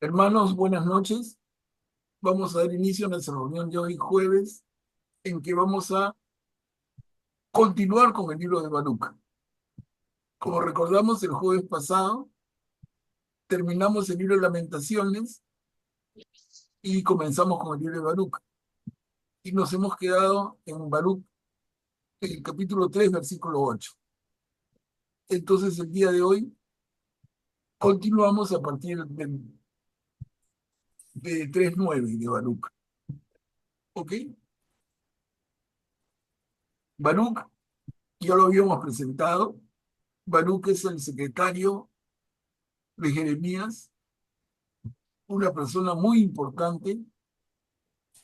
Hermanos, buenas noches. Vamos a dar inicio a nuestra reunión de hoy jueves, en que vamos a continuar con el libro de Baruch. Como recordamos, el jueves pasado terminamos el libro de Lamentaciones y comenzamos con el libro de Baruch. Y nos hemos quedado en Baruch, en el capítulo 3, versículo 8. Entonces, el día de hoy continuamos a partir de 3:9 de Baruch. ¿Ok? Baruch, ya lo habíamos presentado. Baruch es el secretario de Jeremías, una persona muy importante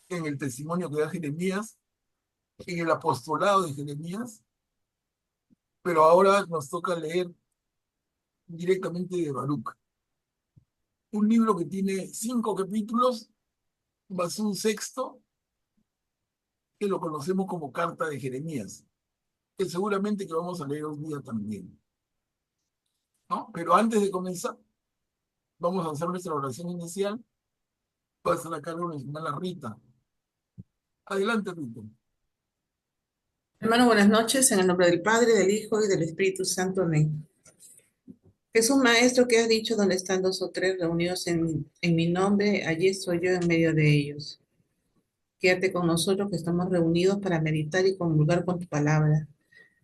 en el testimonio que da Jeremías, en el apostolado de Jeremías, pero ahora nos toca leer directamente de Baruch, un libro que tiene 5 capítulos, más un sexto, que lo conocemos como Carta de Jeremías, que seguramente que vamos a leer hoy día también, ¿no? Pero antes de comenzar, vamos a hacer nuestra oración inicial. Va a estar a cargo de mi hermana Rita. Adelante, Rita. Hermano, buenas noches, en el nombre del Padre, del Hijo y del Espíritu Santo. Amén. Jesús Maestro, que has dicho, donde están dos o tres reunidos en mi nombre, allí estoy yo en medio de ellos. Quédate con nosotros que estamos reunidos para meditar y comulgar con tu palabra.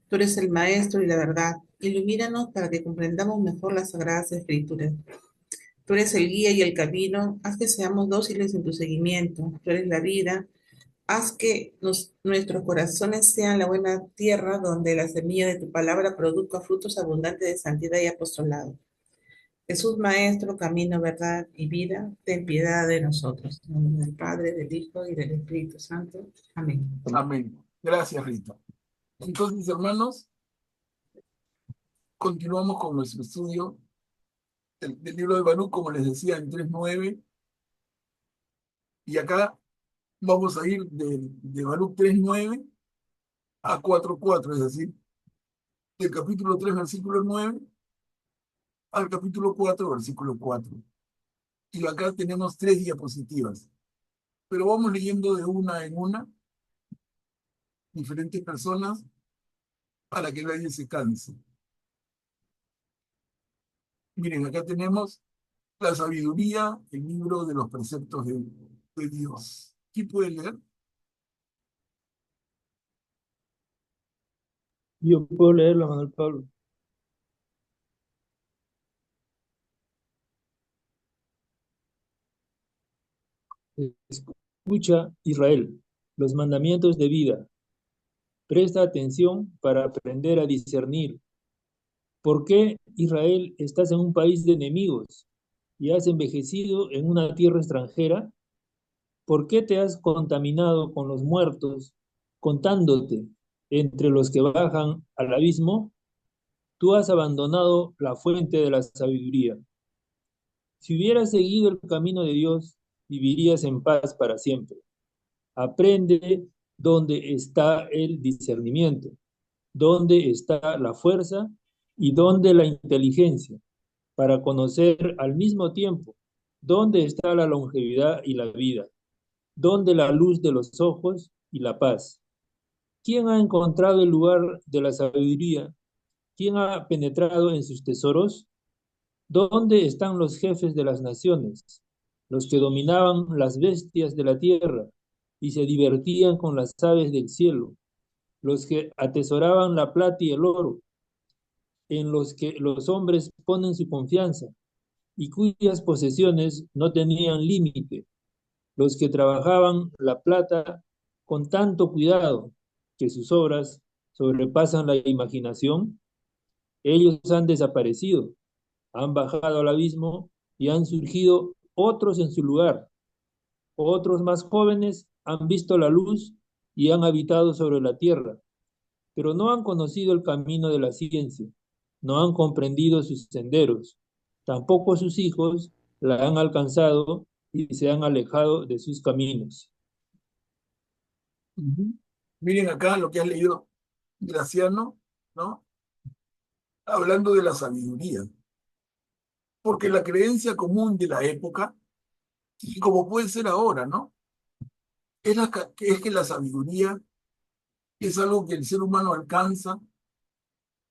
Tú eres el Maestro y la verdad. Ilumínanos para que comprendamos mejor las sagradas escrituras. Tú eres el guía y el camino. Haz que seamos dóciles en tu seguimiento. Tú eres la vida. Haz que nuestros corazones sean la buena tierra donde la semilla de tu palabra produzca frutos abundantes de santidad y apostolado. Jesús, Maestro, camino, verdad y vida, ten piedad de nosotros. En el nombre del Padre, del Hijo y del Espíritu Santo. Amén. Amén. Gracias, Rita. Entonces, hermanos, continuamos con nuestro estudio del libro de Baruch, como les decía, en 3:9, y acá vamos a ir de Baruch 3:9 a 4:4, es decir, del capítulo 3, versículo 9, al capítulo 4, versículo 4. Y acá tenemos 3 diapositivas, pero vamos leyendo de una en una, diferentes personas, para que nadie se canse. Miren, acá tenemos la sabiduría, el libro de los preceptos de Dios. ¿Quién puede leer? Yo puedo leerlo, Manuel Pablo. Escucha, Israel, los mandamientos de vida. Presta atención para aprender a discernir. ¿Por qué, Israel, estás en un país de enemigos y has envejecido en una tierra extranjera? ¿Por qué te has contaminado con los muertos, contándote entre los que bajan al abismo? Tú has abandonado la fuente de la sabiduría. Si hubieras seguido el camino de Dios, vivirías en paz para siempre. Aprende dónde está el discernimiento, dónde está la fuerza y dónde la inteligencia, para conocer al mismo tiempo dónde está la longevidad y la vida, dónde la luz de los ojos y la paz. ¿Quién ha encontrado el lugar de la sabiduría? ¿Quién ha penetrado en sus tesoros? ¿Dónde están los jefes de las naciones, los que dominaban las bestias de la tierra y se divertían con las aves del cielo, los que atesoraban la plata y el oro, en los que los hombres ponen su confianza y cuyas posesiones no tenían límite, los que trabajaban la plata con tanto cuidado que sus obras sobrepasan la imaginación? Ellos han desaparecido, han bajado al abismo y han surgido otros en su lugar. Otros más jóvenes han visto la luz y han habitado sobre la tierra, pero no han conocido el camino de la ciencia, no han comprendido sus senderos. Tampoco sus hijos la han alcanzado y se han alejado de sus caminos. Ujú. Miren acá lo que has leído, Graciano, ¿no? Hablando de la sabiduría. Porque la creencia común de la época Y como puede ser ahora, ¿no? Es que la sabiduría es algo que el ser humano alcanza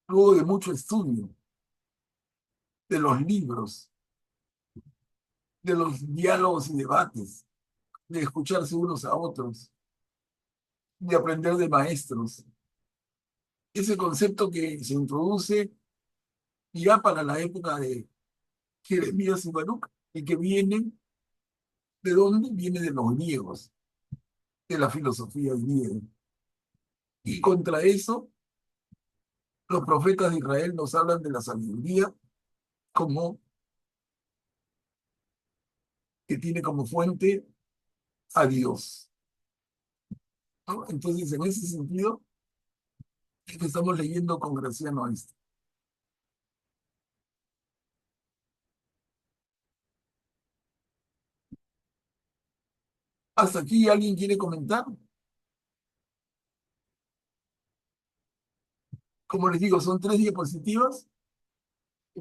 luego de mucho estudio, de los libros, de los diálogos y debates, de escucharse unos a otros, de aprender de maestros. Ese concepto que se introduce ya para la época de Jeremías y Baruch, y que viene, ¿de dónde? Viene de los griegos, de la filosofía griega. Y contra eso, los profetas de Israel nos hablan de la sabiduría como que tiene como fuente a Dios, ¿no? Entonces, en ese sentido, es que estamos leyendo con Graciano esto. Hasta aquí, ¿alguien quiere comentar? Como les digo, son 3 diapositivas,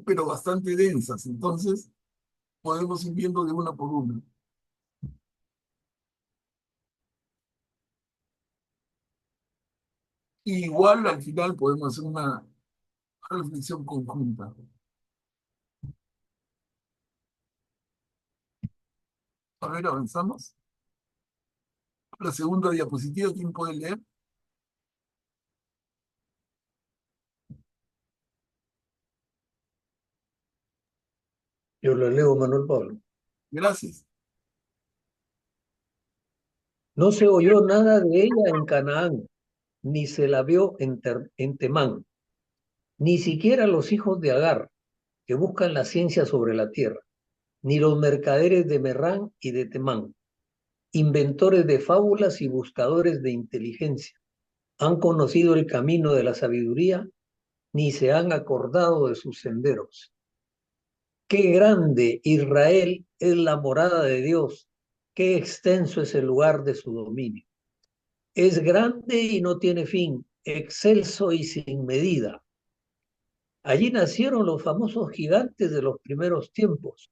pero bastante densas, entonces podemos ir viendo de una por una. Y igual al final podemos hacer una reflexión conjunta. A ver, avanzamos. La segunda diapositiva, ¿quién puede leer? Yo lo leo, Manuel Pablo. Gracias. No se oyó nada de ella en Canaán, ni se la vio en Temán, ni siquiera los hijos de Agar, que buscan la ciencia sobre la tierra, ni los mercaderes de Merrán y de Temán, inventores de fábulas y buscadores de inteligencia, han conocido el camino de la sabiduría, ni se han acordado de sus senderos. Qué grande Israel es la morada de Dios, qué extenso es el lugar de su dominio. Es grande y no tiene fin, excelso y sin medida. Allí nacieron los famosos gigantes de los primeros tiempos,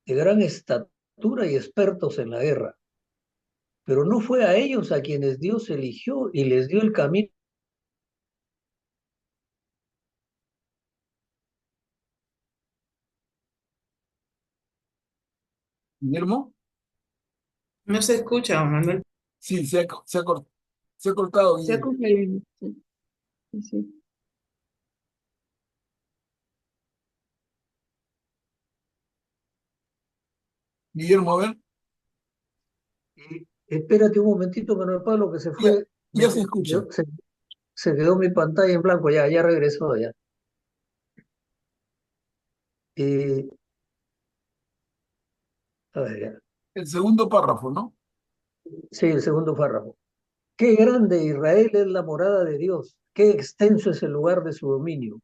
de gran estatura y expertos en la guerra. Pero no fue a ellos a quienes Dios eligió y les dio el camino. Guillermo, No se escucha, Manuel. sí, se ha cortado, Se ha Guillermo. congelado. Sí, sí, sí. Guillermo, a ver, Espérate un momentito, Manuel Pablo, que se ya, fue, ya se escucha. se quedó mi pantalla en blanco, ya regresó ya. Eh, a ver, ya. El segundo párrafo, ¿no? Sí, el segundo párrafo. Qué grande Israel es la morada de Dios, qué extenso es el lugar de su dominio.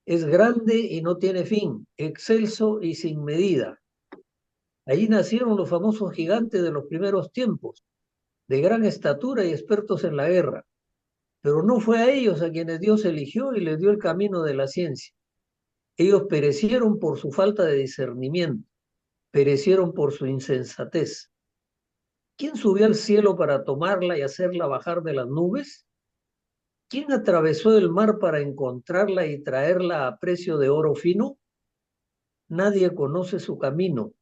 Es grande y no tiene fin, excelso y sin medida. Allí nacieron los famosos gigantes de los primeros tiempos, de gran estatura y expertos en la guerra. Pero no fue a ellos a quienes Dios eligió y les dio el camino de la ciencia. Ellos perecieron por su falta de discernimiento, perecieron por su insensatez. ¿Quién subió al cielo para tomarla y hacerla bajar de las nubes? ¿Quién atravesó el mar para encontrarla y traerla a precio de oro fino? Nadie conoce su camino,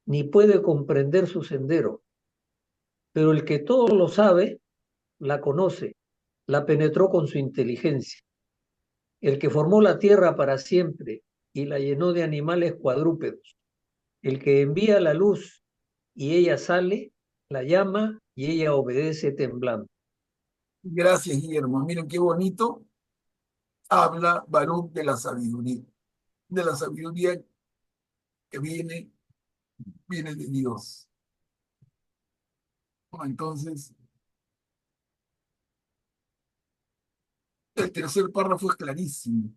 ni puede comprender su sendero. Pero el que todo lo sabe, la conoce, la penetró con su inteligencia. El que formó la tierra para siempre y la llenó de animales cuadrúpedos. El que envía la luz y ella sale, la llama y ella obedece temblando. Gracias, Guillermo. Miren qué bonito habla Baruch de la sabiduría que viene de Dios. Bueno, entonces, el tercer párrafo es clarísimo.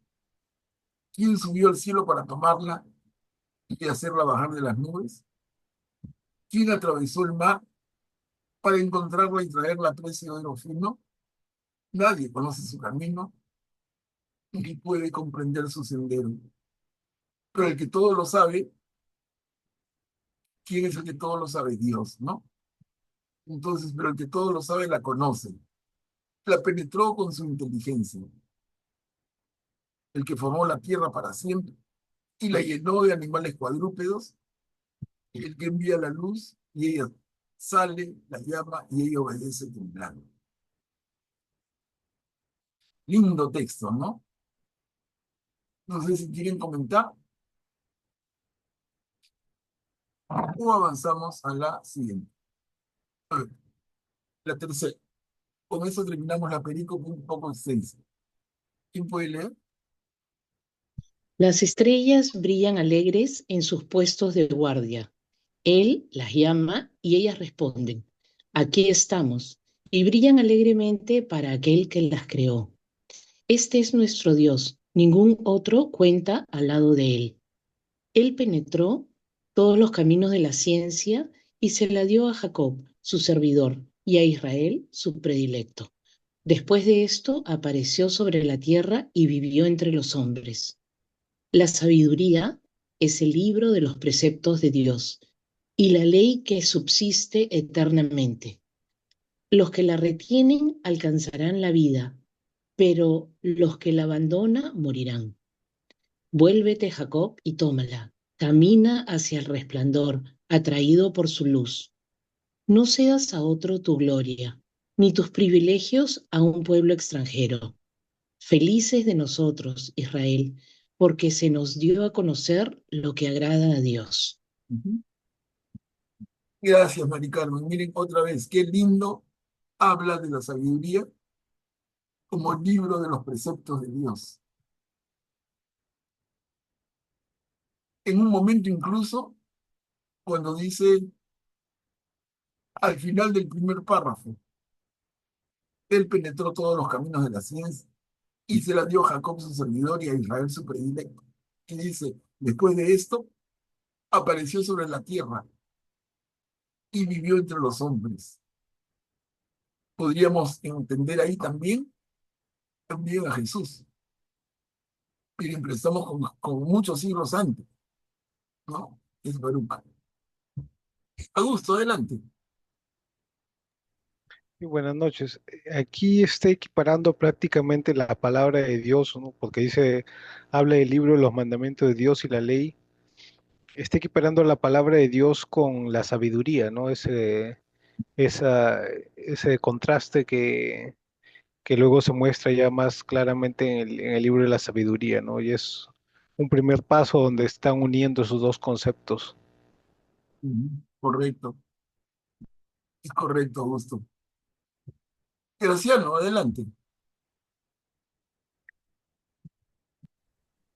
¿Quién subió al cielo para tomarla y hacerla bajar de las nubes? ¿Quién atravesó el mar para encontrarla y traerla a precio de oro fino? Nadie conoce su camino ni puede comprender su sendero. Pero el que todo lo sabe, ¿quién es el que todo lo sabe? Dios, ¿no? Entonces, pero el que todo lo sabe la conoce, la penetró con su inteligencia, el que formó la tierra para siempre y la llenó de animales cuadrúpedos, el que envía la luz y ella sale, la llama y ella obedece temblando. Lindo texto, ¿no? No sé si quieren comentar o avanzamos a la siguiente. A ver, la tercera. Con eso terminamos la película un poco extensa. ¿Quién puede leer? Las estrellas brillan alegres en sus puestos de guardia. Él las llama y ellas responden, aquí estamos, y brillan alegremente para aquel que las creó. Este es nuestro Dios, ningún otro cuenta al lado de él. Él penetró todos los caminos de la ciencia y se la dio a Jacob, su servidor, y a Israel, su predilecto. Después de esto apareció sobre la tierra y vivió entre los hombres. La sabiduría es el libro de los preceptos de Dios y la ley que subsiste eternamente. Los que la retienen alcanzarán la vida, pero los que la abandonan morirán. Vuélvete, Jacob, y tómala. Camina hacia el resplandor, atraído por su luz. No cedas a otro tu gloria, ni tus privilegios a un pueblo extranjero. Felices de nosotros, Israel, porque se nos dio a conocer lo que agrada a Dios. Ujú. Gracias, Mari Carmen. Miren otra vez, qué lindo habla de la sabiduría como libro de los preceptos de Dios. En un momento incluso, cuando dice al final del primer párrafo, él penetró todos los caminos de la ciencia y se la dio a Jacob su servidor y a Israel su predilecto. Y dice, después de esto, apareció sobre la tierra y vivió entre los hombres. Podríamos entender ahí también a Jesús. Miren, empezamos con muchos siglos antes, ¿no? Es Baruch. Augusto, adelante. Y buenas noches. Aquí está equiparando prácticamente la palabra de Dios, ¿no? Porque dice, habla del libro de los mandamientos de Dios y la ley. Está equiparando la palabra de Dios con la sabiduría, ¿no? Esa, ese contraste que luego se muestra ya más claramente en el libro de la sabiduría, ¿no? Y es un primer paso donde están uniendo esos dos conceptos. Ujú. Correcto, es correcto, Augusto. Graciano, adelante.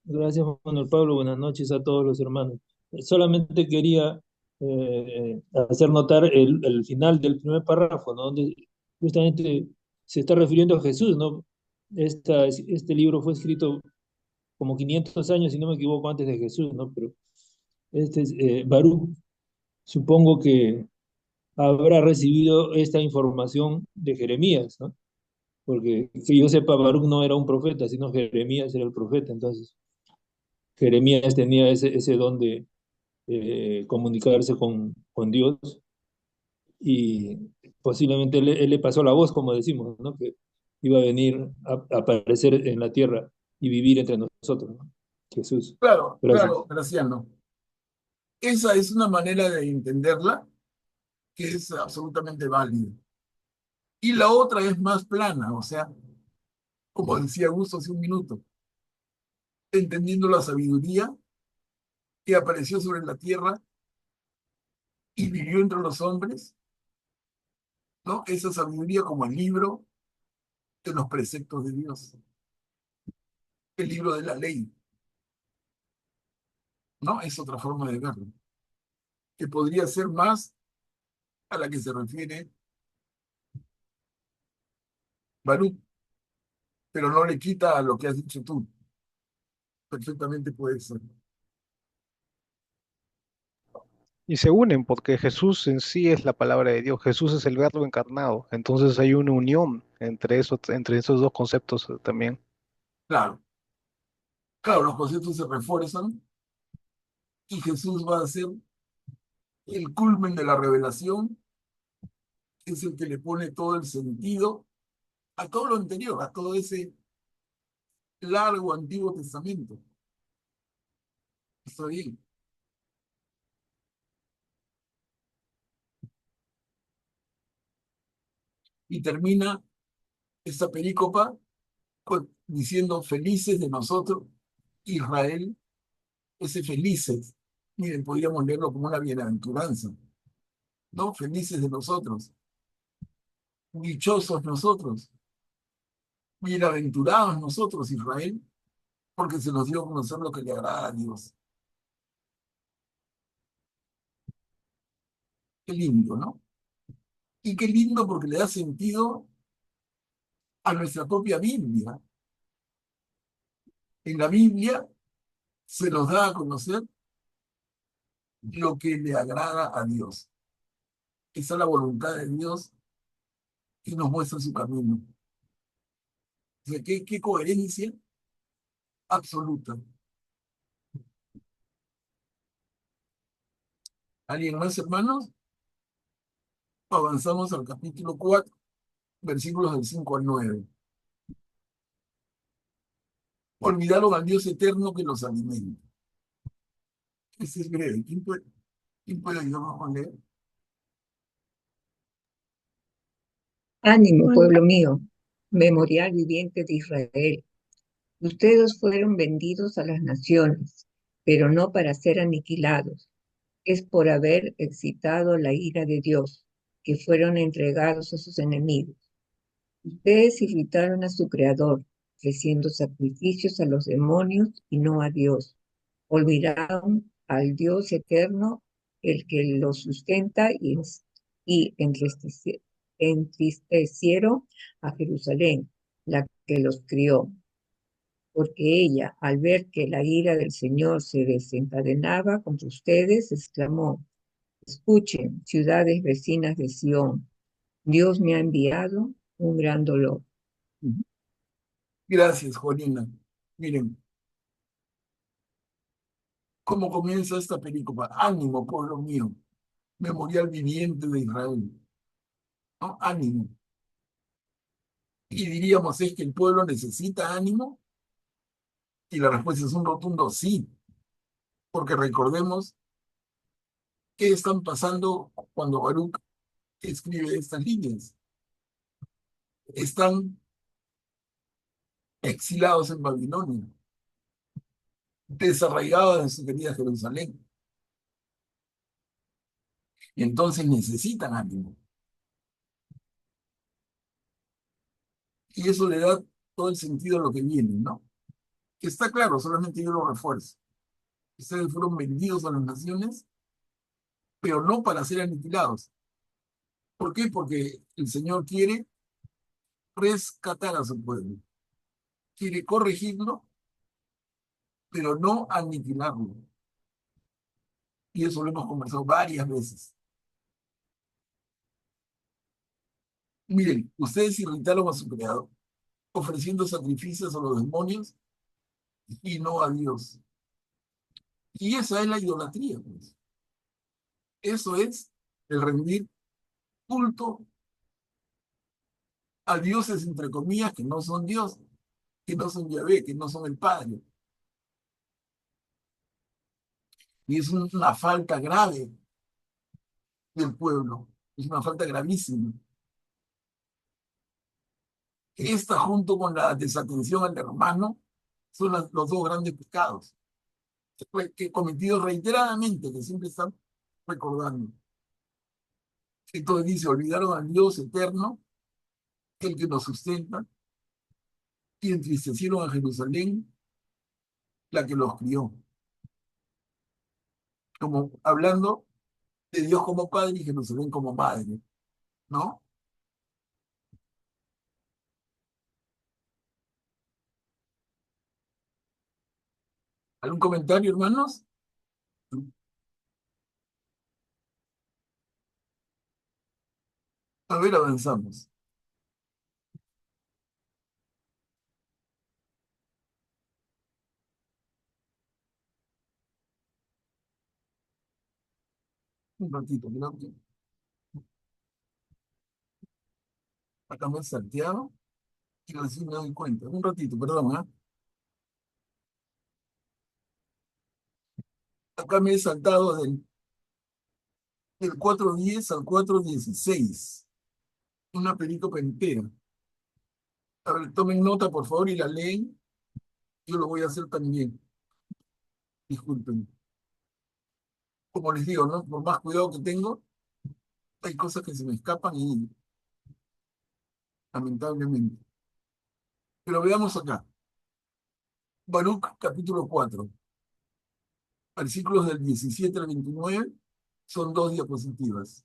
Gracias, Manuel Pablo. Buenas noches a todos los hermanos. Solamente quería hacer notar el final del primer párrafo, ¿no? Donde justamente se está refiriendo a Jesús, ¿no? Este libro fue escrito como 500 años, si no me equivoco, antes de Jesús, ¿no? Pero este es Baruch, supongo que habrá recibido esta información de Jeremías, ¿no? Porque que yo sepa, Baruch no era un profeta, sino Jeremías era el profeta. Entonces Jeremías tenía ese don de comunicarse con Dios, y posiblemente él le pasó la voz, como decimos, ¿no? Que iba a venir a aparecer en la tierra y vivir entre nosotros, ¿no? Jesús. Claro, Gracias. claro, Graciano. Esa es una manera de entenderla que es absolutamente válida. Y la otra es más plana, o sea, como decía Augusto hace un minuto, entendiendo la sabiduría que apareció sobre la tierra y vivió entre los hombres, ¿no? Esa sabiduría como el libro de los preceptos de Dios, el libro de la ley, ¿no? Es otra forma de verlo, que podría ser más a la que se refiere Baruch, pero no le quita a lo que has dicho tú. Perfectamente puede ser. Y se unen porque Jesús en sí es la palabra de Dios, Jesús es el verbo encarnado, entonces hay una unión entre esos dos conceptos también. Claro, claro, los conceptos se refuerzan y Jesús va a ser el culmen de la revelación, es el que le pone todo el sentido a todo lo anterior, a todo ese largo Antiguo Testamento. Está bien. Y termina esta perícopa diciendo felices de nosotros, Israel, ese felices. Miren, podríamos leerlo como una bienaventuranza, ¿no? Felices de nosotros, dichosos nosotros, bienaventurados nosotros, Israel, porque se nos dio a conocer lo que le agrada a Dios. Qué lindo, ¿no? Y qué lindo porque le da sentido a nuestra propia Biblia. En la Biblia se nos da a conocer lo que le agrada a Dios. Esa es la voluntad de Dios y nos muestra su camino. O sea, qué coherencia absoluta. ¿Alguien más, hermanos? Avanzamos al capítulo 4, versículos del 5 al 9. Olvidaron al Dios eterno que los alimenta. Ese es breve. ¿Quién puede ayudarnos a leer? Ánimo, pueblo mío, memorial viviente de Israel. Ustedes fueron vendidos a las naciones, pero no para ser aniquilados. Es por haber excitado la ira de Dios, que fueron entregados a sus enemigos. Ustedes irritaron a su Creador, ofreciendo sacrificios a los demonios y no a Dios. Olvidaron al Dios eterno, el que los sustenta y entristecieron a Jerusalén, la que los crió, porque ella, al ver que la ira del Señor se desencadenaba contra ustedes, exclamó: escuchen, ciudades vecinas de Sión, Dios me ha enviado un gran dolor. Gracias, Juanina. Miren, ¿cómo comienza esta película? Ánimo, pueblo mío, memorial viviente de Israel. ¿No? Ánimo. Y diríamos, ¿es que el pueblo necesita ánimo? Y la respuesta es un rotundo sí, porque recordemos qué están pasando cuando Baruch escribe estas líneas. Están exilados en Babilonia, desarraigados en su querida Jerusalén. Y entonces necesitan ánimo. Y eso le da todo el sentido a lo que viene, ¿no? Que está claro, solamente yo lo refuerzo. Ustedes fueron vendidos a las naciones, pero no para ser aniquilados. ¿Por qué? Porque el Señor quiere rescatar a su pueblo, quiere corregirlo, pero no aniquilarlo. Y eso lo hemos conversado varias veces. Miren, ustedes irritaron a su creador, ofreciendo sacrificios a los demonios y no a Dios. Y esa es la idolatría, pues. Eso es el rendir culto a dioses, entre comillas, que no son Dios, que no son Yahvé, que no son el Padre. Y es una falta grave del pueblo, es una falta gravísima. Esta, junto con la desatención al hermano, son los dos grandes pecados que cometidos reiteradamente, que siempre están recordando. Entonces dice, olvidaron al Dios eterno, el que nos sustenta, y entristecieron a Jerusalén, la que los crió. Como hablando de Dios como Padre y Jerusalén como Madre, ¿no? ¿Algún comentario, hermanos? A ver, avanzamos. Un ratito, creo que acá me he salteado y recién me doy cuenta. Un ratito, perdón, ¿ah? Acá me he saltado del 4:10 al 4:16. Una pericopa entera. A ver, tomen nota, por favor, y la leen. Yo lo voy a hacer también. Disculpen. Como les digo, ¿no? Por más cuidado que tengo, hay cosas que se me escapan y lamentablemente. Pero veamos acá. Baruc, capítulo 4, versículos del 17 al 29, son 2 diapositivas.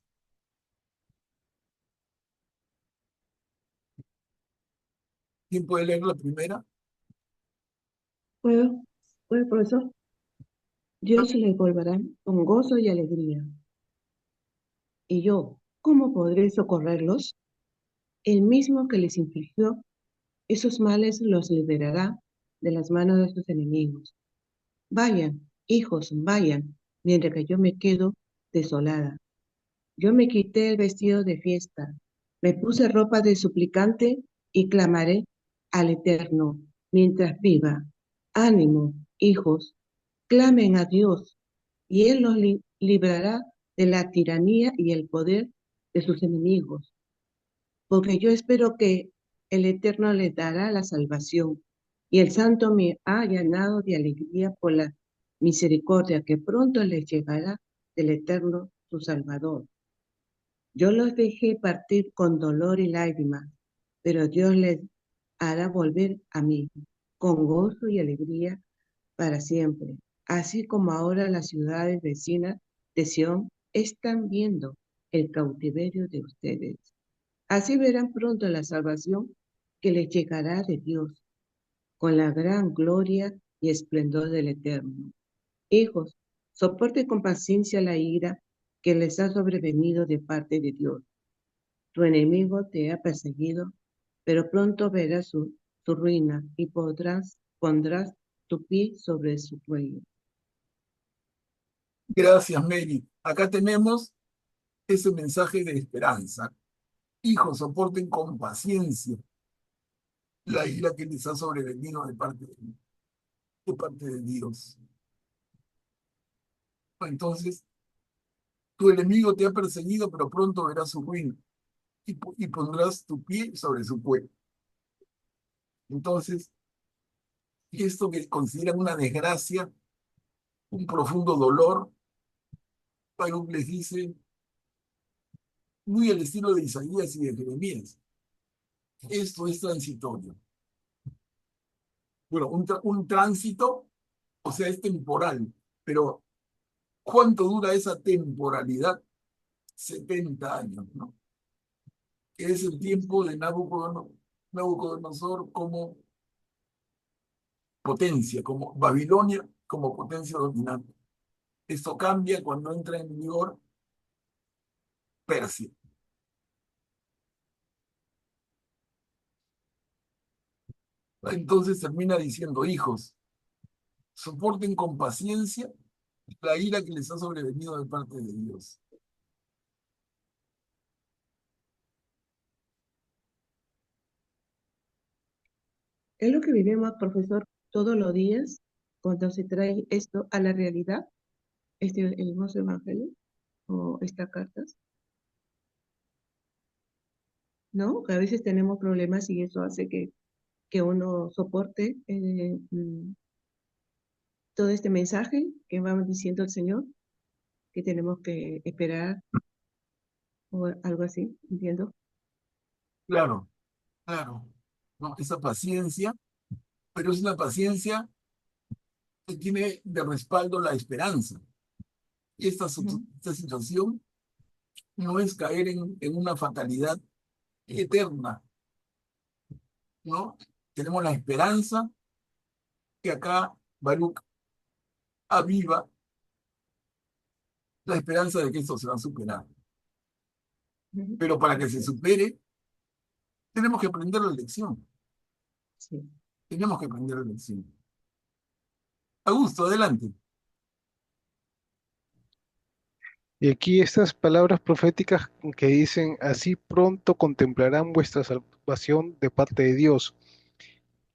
¿Quién puede leer la primera? ¿Puedo? ¿Puedo, profesor? Dios les volverá con gozo y alegría. Y yo, ¿cómo podré socorrerlos? El mismo que les infligió esos males los liberará de las manos de sus enemigos. Vayan, hijos, vayan, mientras que yo me quedo desolada. Yo me quité el vestido de fiesta, me puse ropa de suplicante y clamaré al Eterno mientras viva. Ánimo, hijos, clamen a Dios y Él los librará de la tiranía y el poder de sus enemigos, porque yo espero que el Eterno les dará la salvación y el Santo me ha llenado de alegría por la misericordia que pronto les llegará del Eterno su Salvador. Yo los dejé partir con dolor y lágrimas, pero Dios les hará volver a mí con gozo y alegría para siempre, así como ahora las ciudades vecinas de Sión están viendo el cautiverio de ustedes. Así verán pronto la salvación que les llegará de Dios, con la gran gloria y esplendor del Eterno. Hijos, soporte con paciencia la ira que les ha sobrevenido de parte de Dios. Tu enemigo te ha perseguido, pero pronto verás su ruina y pondrás tu pie sobre su cuello. Gracias, Mary. Acá tenemos ese mensaje de esperanza. Hijos, soporten con paciencia la ira que les ha sobrevenido de parte de Dios. Entonces, tu enemigo te ha perseguido, pero pronto verás su ruina y pondrás tu pie sobre su cuello. Entonces, esto que consideran una desgracia, un profundo dolor, Baruch les dice, muy al estilo de Isaías y de Jeremías, esto es transitorio. Bueno, un tránsito, o sea, es temporal, pero ¿cuánto dura esa temporalidad? 70 años, ¿no? Que es el tiempo de Nabucodonosor como potencia, como Babilonia como potencia dominante. Esto cambia cuando entra en vigor Persia. Entonces termina diciendo, hijos, soporten con paciencia la ira que les ha sobrevenido de parte de Dios. Es lo que vivimos, profesor, todos los días cuando se trae esto a la realidad, el hermoso evangelio o estas cartas, ¿no? Que a veces tenemos problemas y eso hace que uno soporte todo este mensaje que va diciendo el Señor, que tenemos que esperar o algo así, entiendo. Claro, claro, ¿no? Esa paciencia, pero es una paciencia que tiene de respaldo la esperanza. Esta situación no es caer en una fatalidad eterna, ¿no? Tenemos la esperanza que acá Baruch aviva, la esperanza de que esto se va a superar. Pero para que se supere, tenemos que aprender la lección. Sí. Tenemos que aprender la lección. Augusto, adelante. Y aquí estas palabras proféticas que dicen, así pronto contemplarán vuestra salvación de parte de Dios,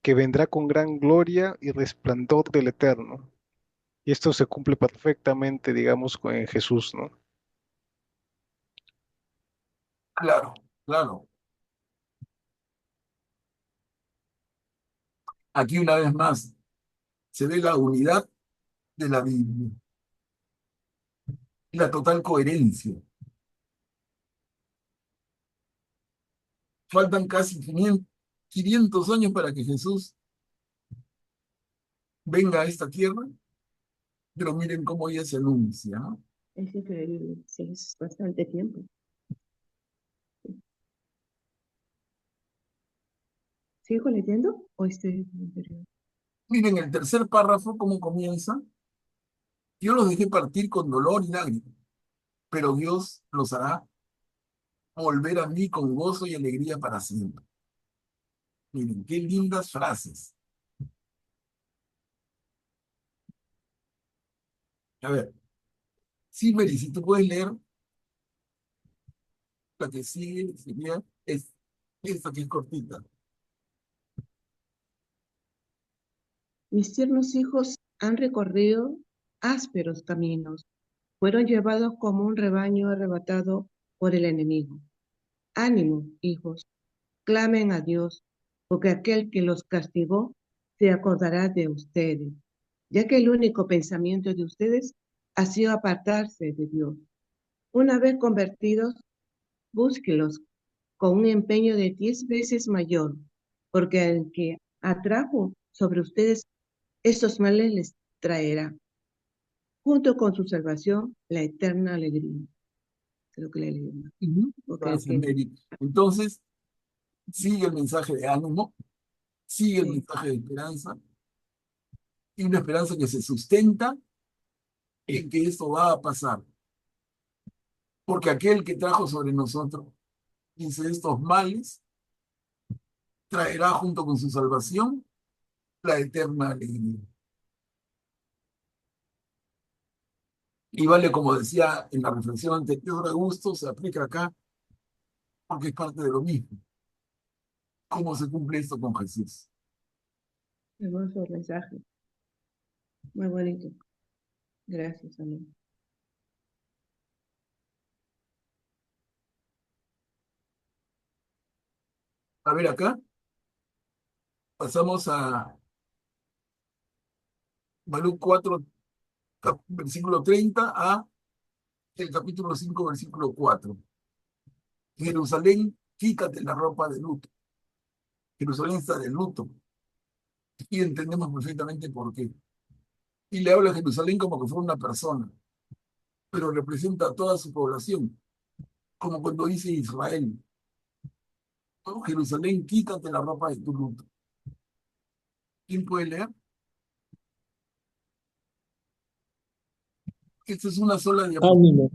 que vendrá con gran gloria y resplandor del Eterno. Y esto se cumple perfectamente, digamos, en Jesús, ¿no? Claro, claro. Aquí una vez más se ve la unidad de la Biblia y la total coherencia. Faltan casi 500 años para que Jesús venga a esta tierra, pero miren cómo ella se anuncia, ¿no? Es increíble, sí, es bastante tiempo. ¿Sigo leyendo o estoy en el anterior? Miren el tercer párrafo, cómo comienza. Yo los dejé partir con dolor y lágrimas, pero Dios los hará volver a mí con gozo y alegría para siempre. Miren, qué lindas frases. A ver, sí, Mary, si tú puedes leer la que sigue, sería esta que es cortita. Mis tiernos hijos han recorrido ásperos caminos, fueron llevados como un rebaño arrebatado por el enemigo. Ánimo, hijos, clamen a Dios, porque aquel que los castigó se acordará de ustedes, ya que el único pensamiento de ustedes ha sido apartarse de Dios. Una vez convertidos, búsquelos con un empeño de 10 veces mayor, porque el que atrajo sobre ustedes estos males les traerá, junto con su salvación, la eterna alegría. Creo que le leí más. Ujú. Porque el Gracias, que Mary. Entonces, sigue el mensaje de ánimo, sigue el sí, mensaje de esperanza, y una esperanza que se sustenta en que esto va a pasar, porque aquel que trajo sobre nosotros, dice, estos males, traerá junto con su salvación la eterna alegría. Y vale, como decía en la reflexión anterior, Augusto, se aplica acá porque es parte de lo mismo. ¿Cómo se cumple esto con Jesús? hermoso mensaje, muy bonito. Gracias, amén. A ver, acá pasamos a Baruch 4, versículo 30 a el capítulo 5, versículo 4. Jerusalén, quítate la ropa de luto. Jerusalén está de luto y entendemos perfectamente por qué. Y le habla a Jerusalén como que fuera una persona, pero representa a toda su población, como cuando dice Israel, "Oh, Jerusalén, quítate la ropa de tu luto". ¿Quién puede leer? Esta es una sola diapositiva. Ánimo,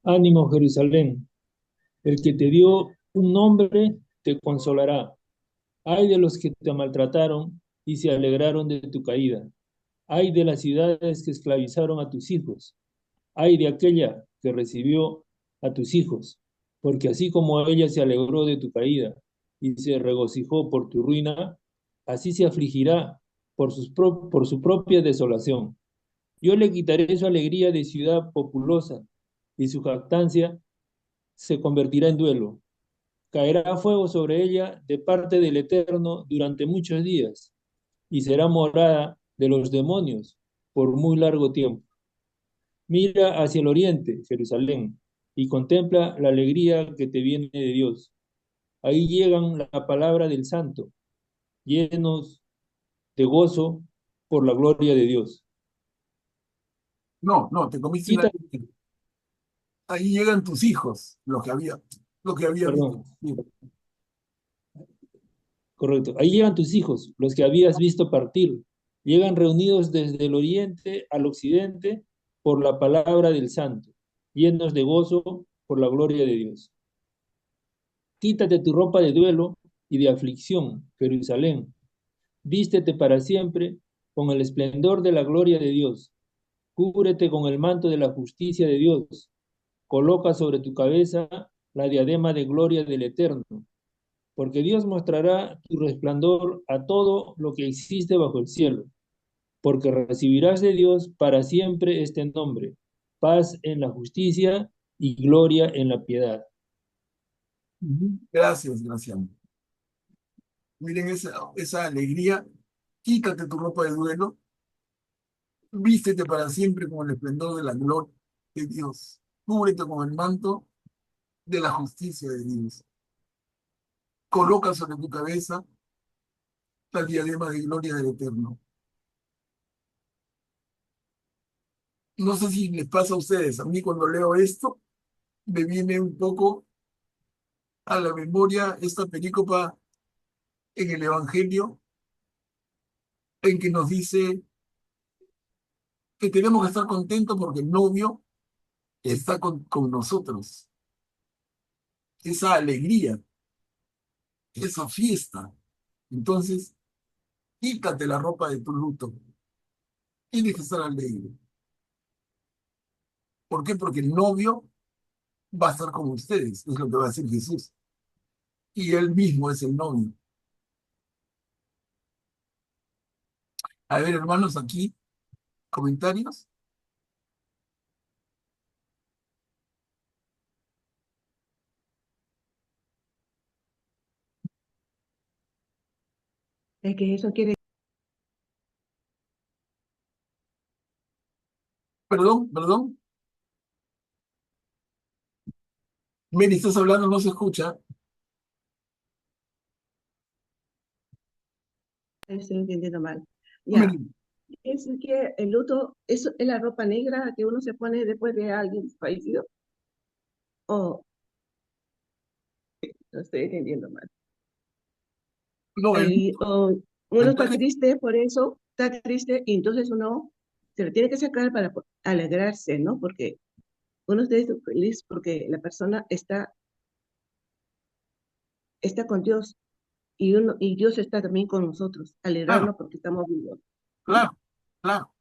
ánimo Jerusalén, el que te dio un nombre te consolará. Ay de los que te maltrataron y se alegraron de tu caída. Ay de las ciudades que esclavizaron a tus hijos. Ay de aquella que recibió a tus hijos, porque así como ella se alegró de tu caída y se regocijó por tu ruina, así se afligirá por su propia desolación. Yo le quitaré su alegría de ciudad populosa y su jactancia se convertirá en duelo. Caerá fuego sobre ella de parte del Eterno durante muchos días y será morada de los demonios por muy largo tiempo. Mira hacia el oriente, Jerusalén, y contempla la alegría que te viene de Dios. Ahí llegan la palabra del Santo, llenos de gozo por la gloria de Dios. No, no, te comiste una Quita, letra. Ahí llegan tus hijos, lo que había visto. perdón, correcto. Ahí llegan tus hijos, los que habías visto partir. Llegan reunidos desde el oriente al occidente por la palabra del Santo, llenos de gozo por la gloria de Dios. Quítate tu ropa de duelo y de aflicción, Jerusalén. Vístete para siempre con el esplendor de la gloria de Dios. Cúbrete con el manto de la justicia de Dios. Coloca sobre tu cabeza la diadema de gloria del Eterno, porque Dios mostrará tu resplandor a todo lo que existe bajo el cielo, porque recibirás de Dios para siempre este nombre, paz en la justicia y gloria en la piedad. Gracias, Graciano. Miren esa alegría. Quítate tu ropa de duelo, vístete para siempre con el esplendor de la gloria de Dios. Cúbrete con el manto de la justicia de Dios. Coloca sobre tu cabeza la diadema de gloria del Eterno. No sé si les pasa a ustedes, a mí cuando leo esto, me viene un poco a la memoria esta perícopa en el Evangelio en que nos dice que tenemos que estar contentos porque el novio está con nosotros. Esa alegría, esa fiesta. Entonces, quítate la ropa de tu luto. Tienes que estar alegre. ¿Por qué? Porque el novio va a estar con ustedes, es lo que va a decir Jesús. Y él mismo es el novio. A ver, hermanos, aquí, comentarios. Es que eso quiere Perdón, perdón. Mary, estás hablando, no se escucha. estoy entendiendo mal. Ya, Mary, es que el luto es la ropa negra que uno se pone después de alguien fallecido. O lo estoy entendiendo mal. no, O uno el está traje, triste por eso, está triste y entonces uno se lo tiene que sacar para alegrarse, ¿no? Porque uno está feliz porque la persona está con Dios y Dios está también con nosotros, claro, alegrarnos porque estamos vivos, ¿no? claro, claro,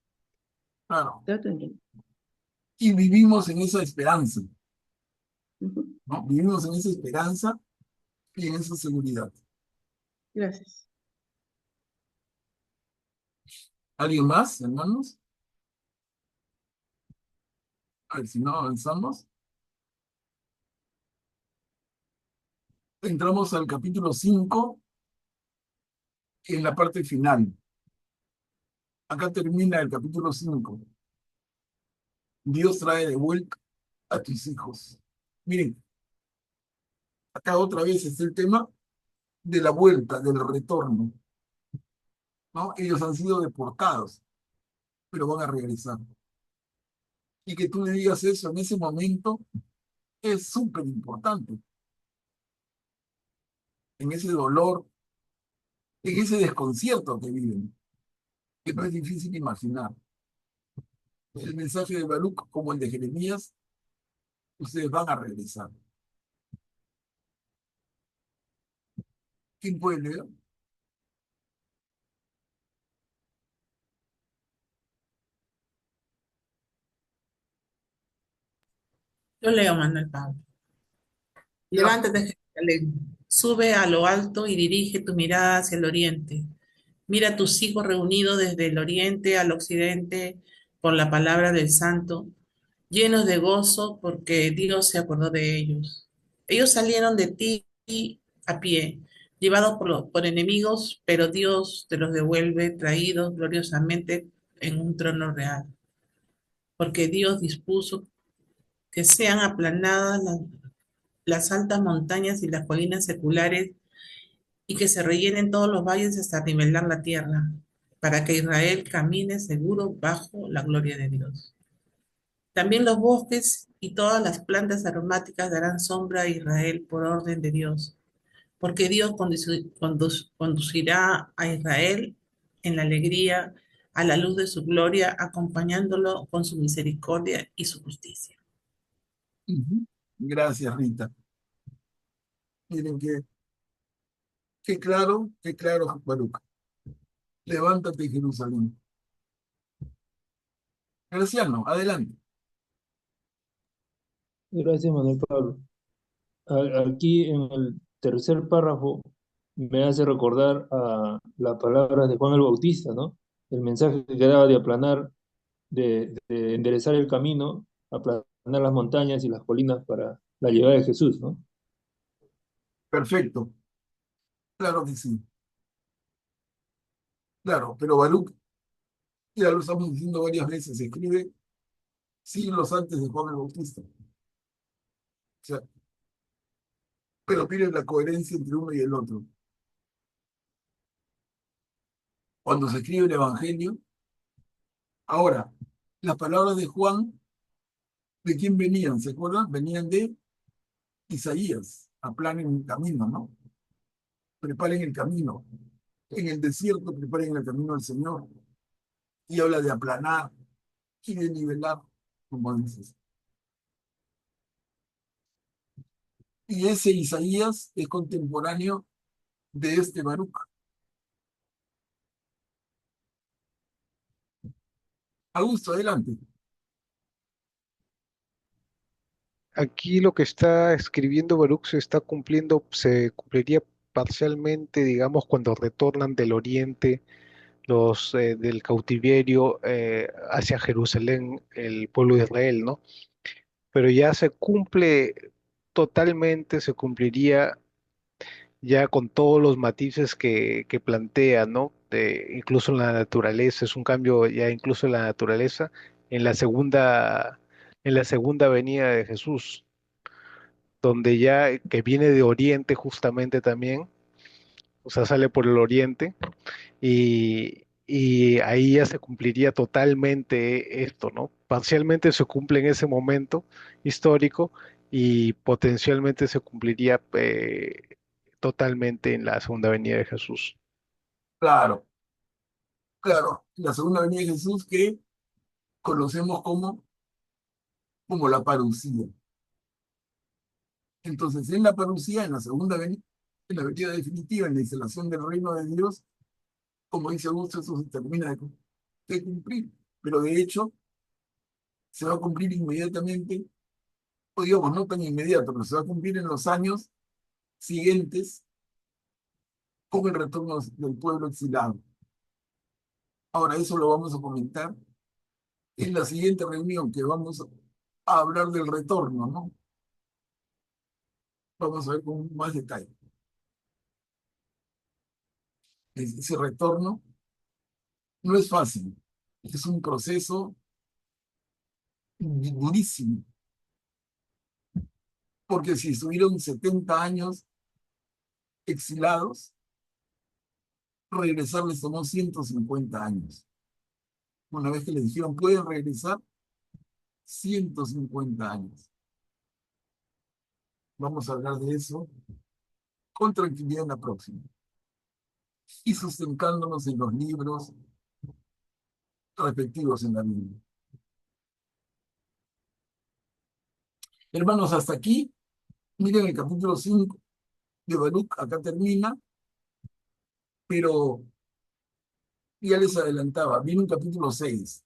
claro. Trato de entender. Y vivimos en esa esperanza, Ujú. ¿no? Vivimos en esa esperanza y en esa seguridad. Gracias. ¿Alguien más, hermanos? A ver si no avanzamos. Entramos al capítulo 5 en la parte final. Acá termina el capítulo 5. Dios trae de vuelta a tus hijos. Miren, acá otra vez está el tema de la vuelta, del retorno, ¿no? Ellos han sido deportados, pero van a regresar. Y que tú le digas eso en ese momento es súper importante. En ese dolor, en ese desconcierto que viven, que no es difícil imaginar. El mensaje de Baruch, como el de Jeremías, ustedes van a regresar. ¿Quién puede leer? Yo leo, Manuel Pablo. Ya, Levántate, Jerusalén, sube a lo alto y dirige tu mirada hacia el oriente. Mira a tus hijos reunidos desde el oriente al occidente por la palabra del Santo, llenos de gozo porque Dios se acordó de ellos. Ellos salieron de ti a pie, llevados por enemigos, pero Dios te los devuelve traídos gloriosamente en un trono real, porque Dios dispuso que sean aplanadas las altas montañas y las colinas seculares y que se rellenen todos los valles hasta nivelar la tierra, para que Israel camine seguro bajo la gloria de Dios. También los bosques y todas las plantas aromáticas darán sombra a Israel por orden de Dios, porque Dios conducirá a Israel en la alegría, a la luz de su gloria, acompañándolo con su misericordia y su justicia. ujú. Gracias, Rita. Miren qué claro, Baruch. Levántate, Jerusalén. Graciano, adelante. Gracias, Manuel Pablo. Aquí en el tercer párrafo me hace recordar a las palabras de Juan el Bautista, ¿no? El mensaje que daba de aplanar, de enderezar el camino, aplanar las montañas y las colinas para la llegada de Jesús, ¿no? Perfecto, claro que sí. Claro, pero Baruch, ya lo estamos diciendo varias veces, se escribe siglos antes de Juan el Bautista. O sea, pero miren la coherencia entre uno y el otro. Cuando se escribe el Evangelio, ahora, las palabras de Juan, ¿de quién venían? ¿Se acuerdan? Venían de Isaías, aplanen el camino, ¿no? Preparen el camino. En el desierto preparen el camino del Señor. Y habla de aplanar y de nivelar, como dices. Y ese Isaías es contemporáneo de este Baruch. Augusto, adelante. Aquí lo que está escribiendo Baruch se está cumpliendo, se cumpliría parcialmente, digamos, cuando retornan del oriente los del cautiverio hacia Jerusalén, el pueblo de Israel, ¿no? Pero ya se cumple totalmente, se cumpliría ya con todos los matices que plantea, ¿no? Incluso en la naturaleza, es un cambio ya incluso en la naturaleza, en la segunda venida de Jesús, donde ya que viene de Oriente justamente también, o sea, sale por el Oriente, y ahí ya se cumpliría totalmente esto, ¿no? Parcialmente se cumple en ese momento histórico y potencialmente se cumpliría totalmente en la segunda venida de Jesús. Claro, claro. La segunda venida de Jesús que conocemos como la parucía. Entonces, en la parucía, en la segunda venida, en la venida definitiva, en la instalación del reino de Dios, como dice Augusto, eso se termina de cumplir. Pero de hecho, se va a cumplir inmediatamente, o digamos, no tan inmediato, pero se va a cumplir en los años siguientes con el retorno del pueblo exilado. Ahora, eso lo vamos a comentar en la siguiente reunión, que vamos a hablar del retorno, ¿no? Vamos a ver con más detalle. Ese retorno no es fácil, es un proceso durísimo, porque si estuvieron 70 años exilados, regresar les tomó 150 años. Una vez que les dijeron pueden regresar, 150 años. Vamos a hablar de eso con tranquilidad en la próxima y sustentándonos en los libros respectivos en la Biblia. Hermanos, hasta aquí, miren el capítulo 5 de Baruch, acá termina, pero ya les adelantaba, viene un capítulo 6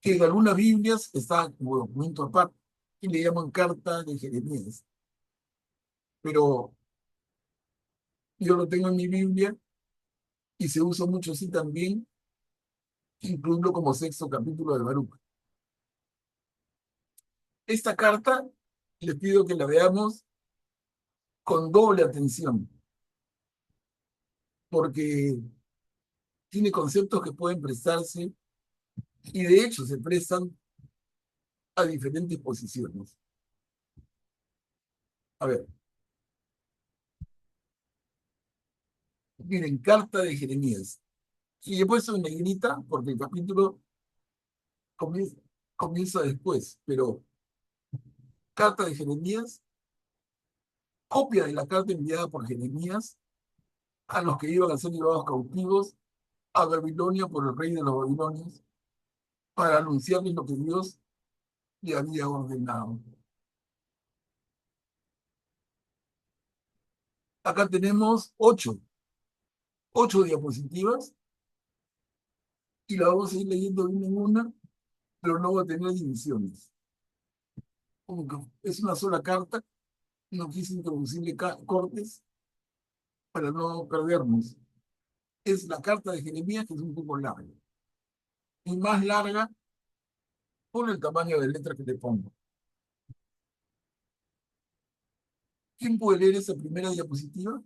que en algunas Biblias está como documento aparte, y le llaman carta de Jeremías, pero yo lo tengo en mi Biblia y se usa mucho así también, incluirlo como sexto capítulo de Baruch. Esta carta les pido que la veamos con doble atención, porque tiene conceptos que pueden prestarse, y de hecho se prestan a diferentes posiciones. A ver, miren, carta de Jeremías. Y he puesto en negrita porque el capítulo comienza, comienza después, pero carta de Jeremías, copia de la carta enviada por Jeremías a los que iban a ser llevados cautivos a Babilonia por el rey de los babilonios para anunciarles lo que Dios le había ordenado. Acá tenemos ocho diapositivas y la vamos a ir leyendo una en una, pero no va a tener divisiones. Como que es una sola carta, no quise introducirle cortes para no perdernos. Es la carta de Jeremías, que es un poco larga. Y más larga por el tamaño de letra que le pongo. ¿Quién puede leer esa primera diapositiva?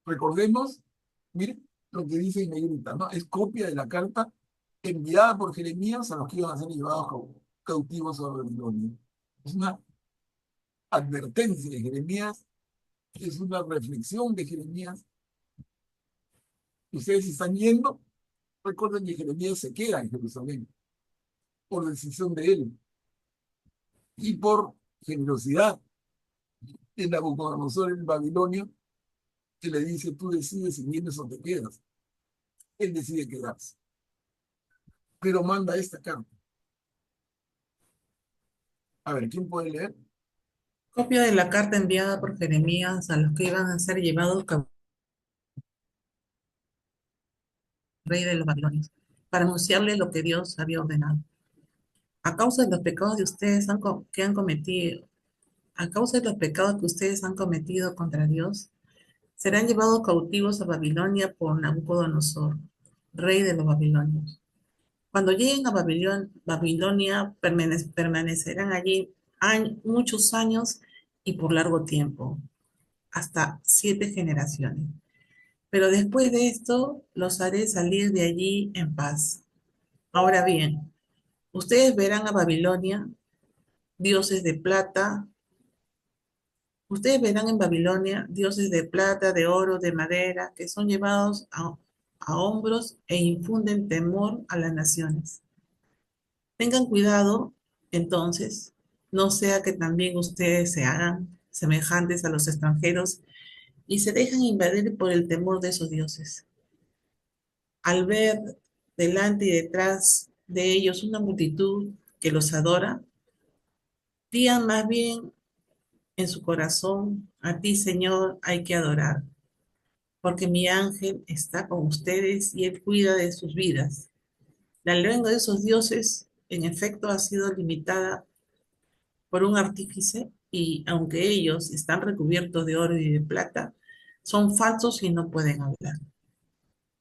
Recordemos, miren lo que dice en negrita, ¿no? Es copia de la carta enviada por Jeremías a los que iban a ser llevados cautivos a Babilonia. Es una advertencia de Jeremías, es una reflexión de Jeremías. Ustedes están yendo, recuerden que Jeremías se queda en Jerusalén por decisión de él y por generosidad de Nabucodonosor en Babilonia, que le dice: tú decides si vienes o te quedas. Él decide quedarse, pero manda esta carta. A ver, ¿quién puede leer? Copia de la carta enviada por Jeremías a los que iban a ser llevados rey de los babilonios, para anunciarles lo que Dios había ordenado. A causa de los pecados de ustedes que han cometido, a causa de los pecados que ustedes han cometido contra Dios, serán llevados cautivos a Babilonia por Nabucodonosor, rey de los babilonios. Cuando lleguen a Babilonia, permanecerán allí muchos años y por largo tiempo, hasta 7 generaciones. Pero después de esto, los haré salir de allí en paz. Ahora bien, ustedes verán a Babilonia, dioses de plata. Ustedes verán en Babilonia dioses de plata, de oro, de madera, que son llevados a hombros e infunden temor a las naciones. Tengan cuidado, entonces, no sea que también ustedes se hagan semejantes a los extranjeros y se dejen invadir por el temor de esos dioses. Al ver delante y detrás de ellos una multitud que los adora, digan más bien en su corazón: a ti, Señor, hay que adorar, porque mi ángel está con ustedes y él cuida de sus vidas. La lengua de esos dioses, en efecto, ha sido limitada por un artífice, y aunque ellos están recubiertos de oro y de plata, son falsos y no pueden hablar.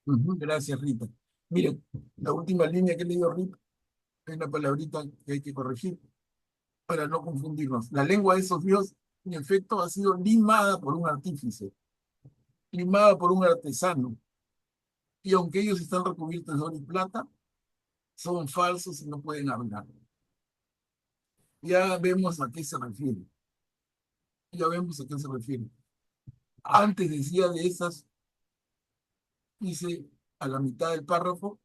Gracias, Rita. Miren, la última línea que le dio Rita, hay una palabrita que hay que corregir para no confundirnos. La lengua de esos dioses, en efecto, ha sido limada por un artífice, limada por un artesano. Y aunque ellos están recubiertos de oro y plata, son falsos y no pueden hablar. Ya vemos a qué se refiere. Ya vemos a qué se refiere. Antes decía de esas, dice a la mitad del párrafo,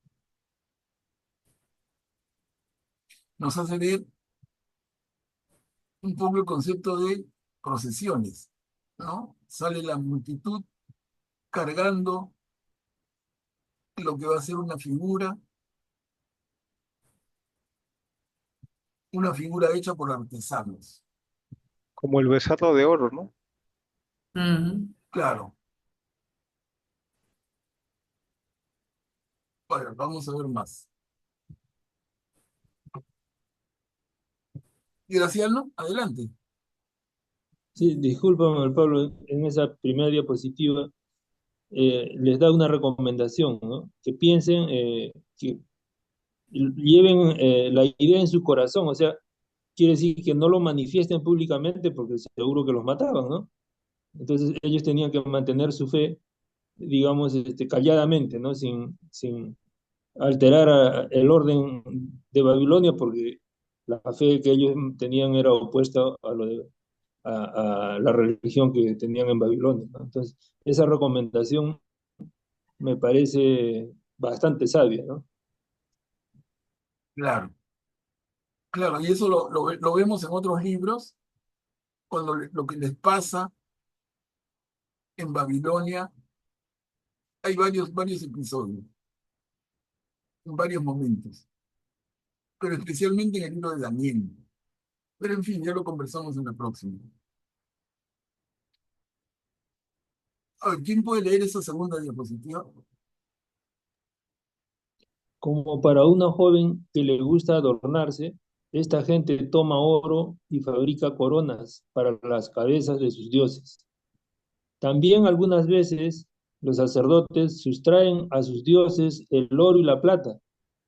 nos hace ver un poco el concepto de procesiones, ¿no? Sale la multitud cargando lo que va a ser una figura hecha por artesanos. Como el becerro de oro, ¿no? Ujú. Claro. Bueno, vamos a ver más. Y Graciano, adelante. Sí, discúlpame, Pablo, en esa primera diapositiva les da una recomendación, ¿no? Que piensen, que lleven la idea en su corazón, o sea, quiere decir que no lo manifiesten públicamente porque seguro que los mataban, ¿no? Entonces ellos tenían que mantener su fe, digamos, calladamente, ¿no? Sin alterar el orden de Babilonia, porque la fe que ellos tenían era opuesta a la religión que tenían en Babilonia, ¿no? Entonces, esa recomendación me parece bastante sabia, ¿no? Claro, claro, y eso lo vemos en otros libros, cuando lo que les pasa en Babilonia, hay varios episodios, en varios momentos, pero especialmente en el libro de Daniel. Pero en fin, ya lo conversamos en la próxima. A ver, ¿quién puede leer esa segunda diapositiva? Como para una joven que le gusta adornarse, esta gente toma oro y fabrica coronas para las cabezas de sus dioses. También algunas veces los sacerdotes sustraen a sus dioses el oro y la plata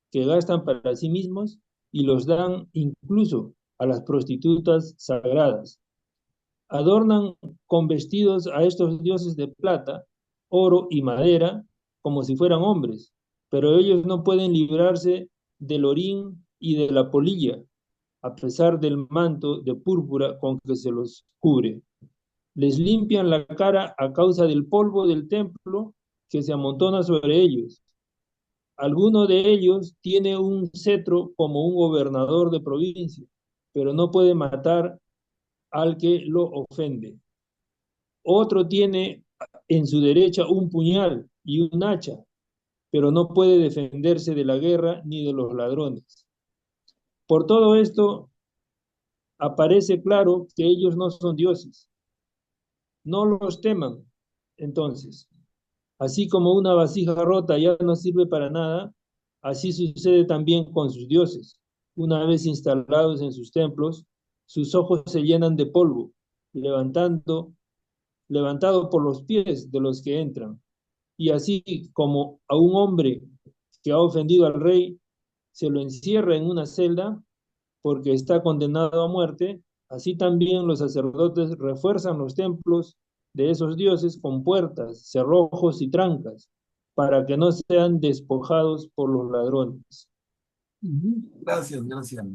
que gastan para sí mismos y los dan incluso a las prostitutas sagradas. Adornan con vestidos a estos dioses de plata, oro y madera como si fueran hombres, pero ellos no pueden librarse del orín y de la polilla, a pesar del manto de púrpura con que se los cubre. Les limpian la cara a causa del polvo del templo que se amontona sobre ellos. Alguno de ellos tiene un cetro como un gobernador de provincia, pero no puede matar al que lo ofende. Otro tiene en su derecha un puñal y un hacha, pero no puede defenderse de la guerra ni de los ladrones. Por todo esto, aparece claro que ellos no son dioses. No los teman, entonces. Así como una vasija rota ya no sirve para nada, así sucede también con sus dioses. Una vez instalados en sus templos, sus ojos se llenan de polvo, levantado por los pies de los que entran. Y así como a un hombre que ha ofendido al rey se lo encierra en una celda porque está condenado a muerte, así también los sacerdotes refuerzan los templos de esos dioses con puertas, cerrojos y trancas, para que no sean despojados por los ladrones. Gracias, gracias.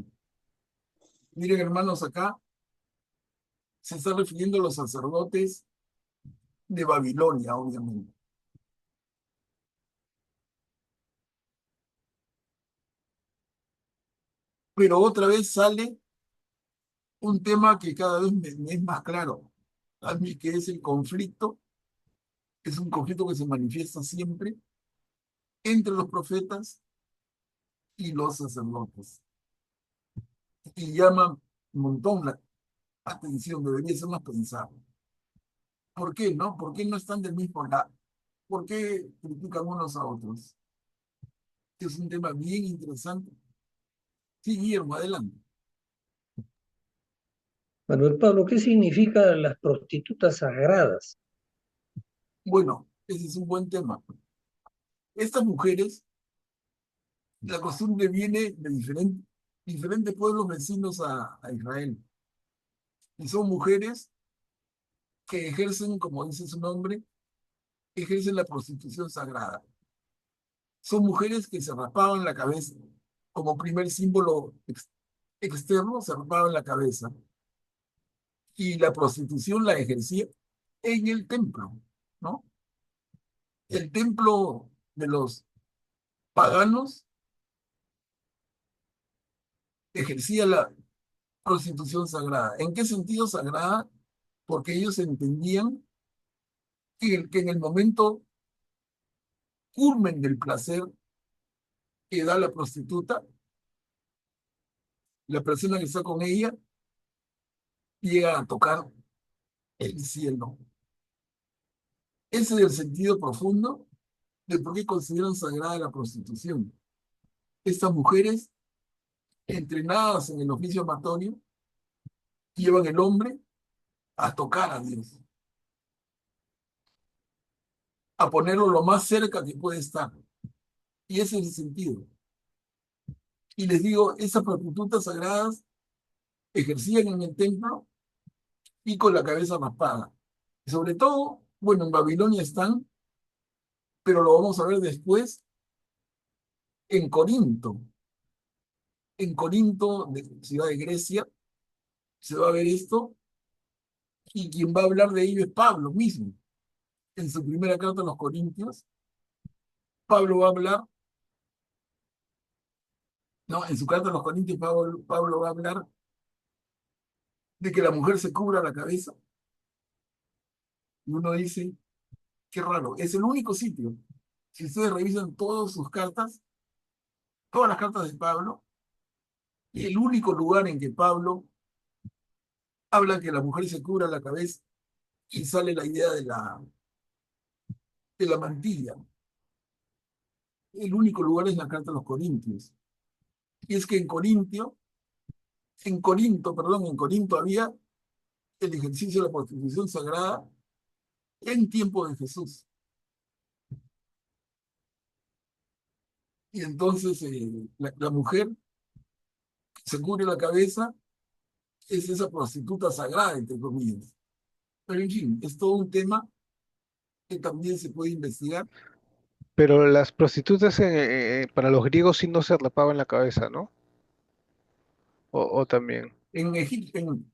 Miren, hermanos, acá se está refiriendo a los sacerdotes de Babilonia, obviamente. Pero otra vez sale un tema que cada vez me es más claro a mí, que es el conflicto. Es un conflicto que se manifiesta siempre entre los profetas y los sacerdotes. Y llama un montón la atención, debería ser más pensado. ¿Por qué no? ¿Por qué no están del mismo lado? ¿Por qué critican unos a otros? Es un tema bien interesante. Sí, Guillermo, adelante. Manuel Pablo, ¿qué significan las prostitutas sagradas? Bueno, ese es un buen tema. Estas mujeres, la costumbre viene de diferentes pueblos vecinos a Israel. Y son mujeres que ejercen, como dice su nombre, ejercen la prostitución sagrada. Son mujeres que se rapaban la cabeza, como primer símbolo externo, se rapaban la cabeza. Y la prostitución la ejercía en el templo, ¿no? El templo de los paganos ejercía la prostitución sagrada. ¿En qué sentido sagrada? Porque ellos entendían que en el momento culmen del placer que da la prostituta, la persona que está con ella llega a tocar el cielo. Ese es el sentido profundo de por qué consideran sagrada la prostitución. Estas mujeres, entrenadas en el oficio amatorio, llevan el hombre a tocar a Dios, a ponerlo lo más cerca que puede estar. Y ese es el sentido. Y les digo, esas prostitutas sagradas ejercían en el templo y con la cabeza raspada. Y sobre todo, bueno, en Babilonia están, pero lo vamos a ver después en Corinto. En Corinto, de ciudad de Grecia, se va a ver esto, y quien va a hablar de ello es Pablo mismo. En su primera carta a los Corintios, Pablo va a hablar, no, en su carta a los Corintios, Pablo va a hablar de que la mujer se cubra la cabeza. Y uno dice, qué raro, es el único sitio. Si ustedes revisan todas sus cartas, todas las cartas de Pablo, y el único lugar en que Pablo habla que la mujer se cubra la cabeza y sale la idea de la mantilla. el único lugar es la carta a los Corintios. Y es que en Corinto había el ejercicio de la prostitución sagrada en tiempo de Jesús. Y entonces la mujer se cubre la cabeza, es esa prostituta sagrada, entre comillas. Pero en fin, es todo un tema que también se puede investigar. Pero las prostitutas para los griegos sí no se rapaban la cabeza, ¿no? O también. En Egipto, en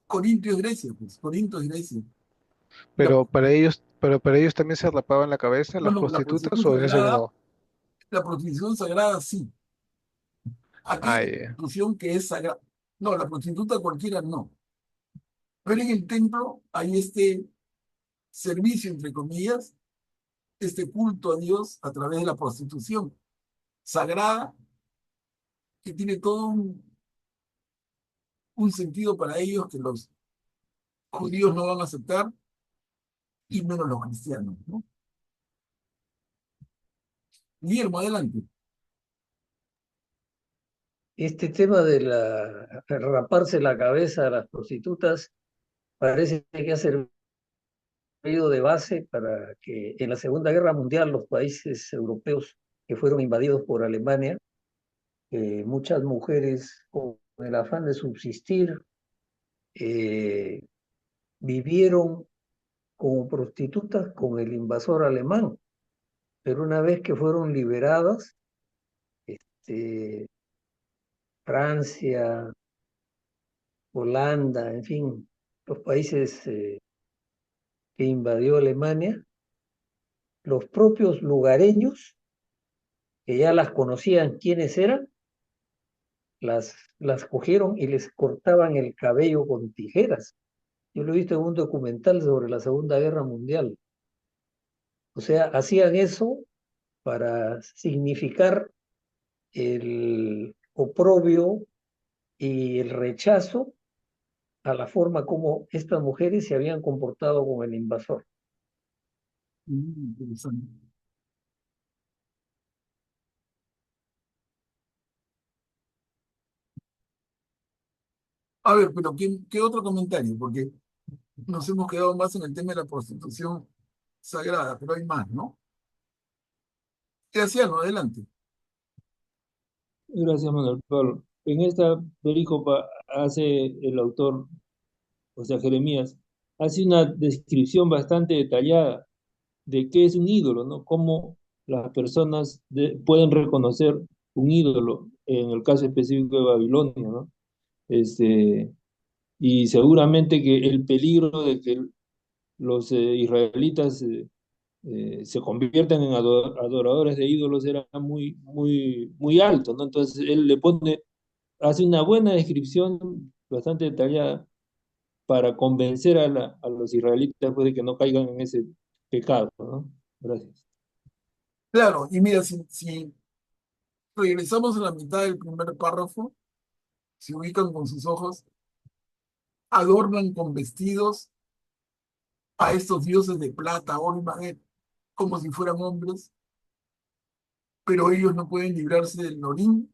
Corinto es Grecia, pues, Corinto es Grecia. La, Pero para ellos también se rapaban la cabeza, no, las no, prostitutas, o en ese no. la prostitución sagrada sí. Aquí Ah, la ya. prostitución que es sagrada. No, la prostituta cualquiera no. Pero en el templo hay este servicio, entre comillas, este culto a Dios a través de la prostitución sagrada, que tiene todo un sentido para ellos que los judíos no van a aceptar y menos los cristianos, ¿no? Guillermo, adelante. Este tema de raparse la cabeza a las prostitutas parece que ha servido de base para que en la Segunda Guerra Mundial los países europeos que fueron invadidos por Alemania, muchas mujeres con el afán de subsistir eh, vivieron como prostitutas con el invasor alemán, pero una vez que fueron liberadas, este, Francia, Holanda, en fin, los países que invadió Alemania, los propios lugareños, que ya las conocían quiénes eran, las cogieron y les cortaban el cabello con tijeras. Yo lo he visto en un documental sobre la Segunda Guerra Mundial. O sea, hacían eso para significar el oprobio y el rechazo a la forma como estas mujeres se habían comportado con el invasor. Interesante. A ver, pero ¿qué otro comentario? Porque nos hemos quedado más en el tema de la prostitución sagrada, pero hay más, ¿no? Graciano, adelante. Gracias, Manuel Pablo. En esta perícopa hace el autor, o sea, Jeremías, hace una descripción bastante detallada de qué es un ídolo, ¿no? Cómo las personas pueden reconocer un ídolo, en el caso específico de Babilonia, ¿no? Este, y seguramente que el peligro de que los israelitas se conviertan en adoradores de ídolos era muy, muy, muy alto, ¿no? Entonces él hace una buena descripción bastante detallada para convencer a los israelitas pues, de que no caigan en ese pecado, ¿no? Gracias. Claro, y mira, si regresamos a la mitad del primer párrafo, se ubican con sus ojos, adornan con vestidos a estos dioses de plata, oro y madera, como si fueran hombres, pero ellos no pueden librarse del norín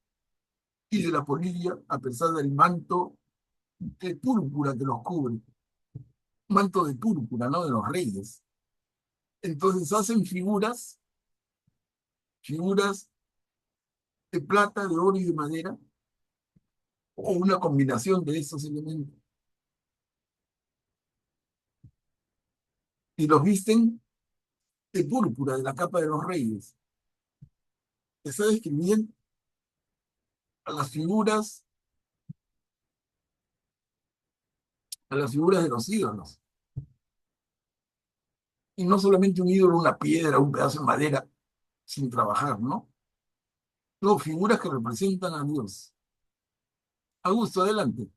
y de la polilla a pesar del manto de púrpura que los cubre, manto de púrpura, ¿no? De los reyes. Entonces hacen figuras de plata, de oro y de madera, o una combinación de esos elementos, y los visten de púrpura, de la capa de los reyes. Está describiendo a las figuras, a las figuras de los ídolos. Y no solamente un ídolo, una piedra, un pedazo de madera sin trabajar, ¿no? No, figuras que representan a Dios. Augusto, adelante.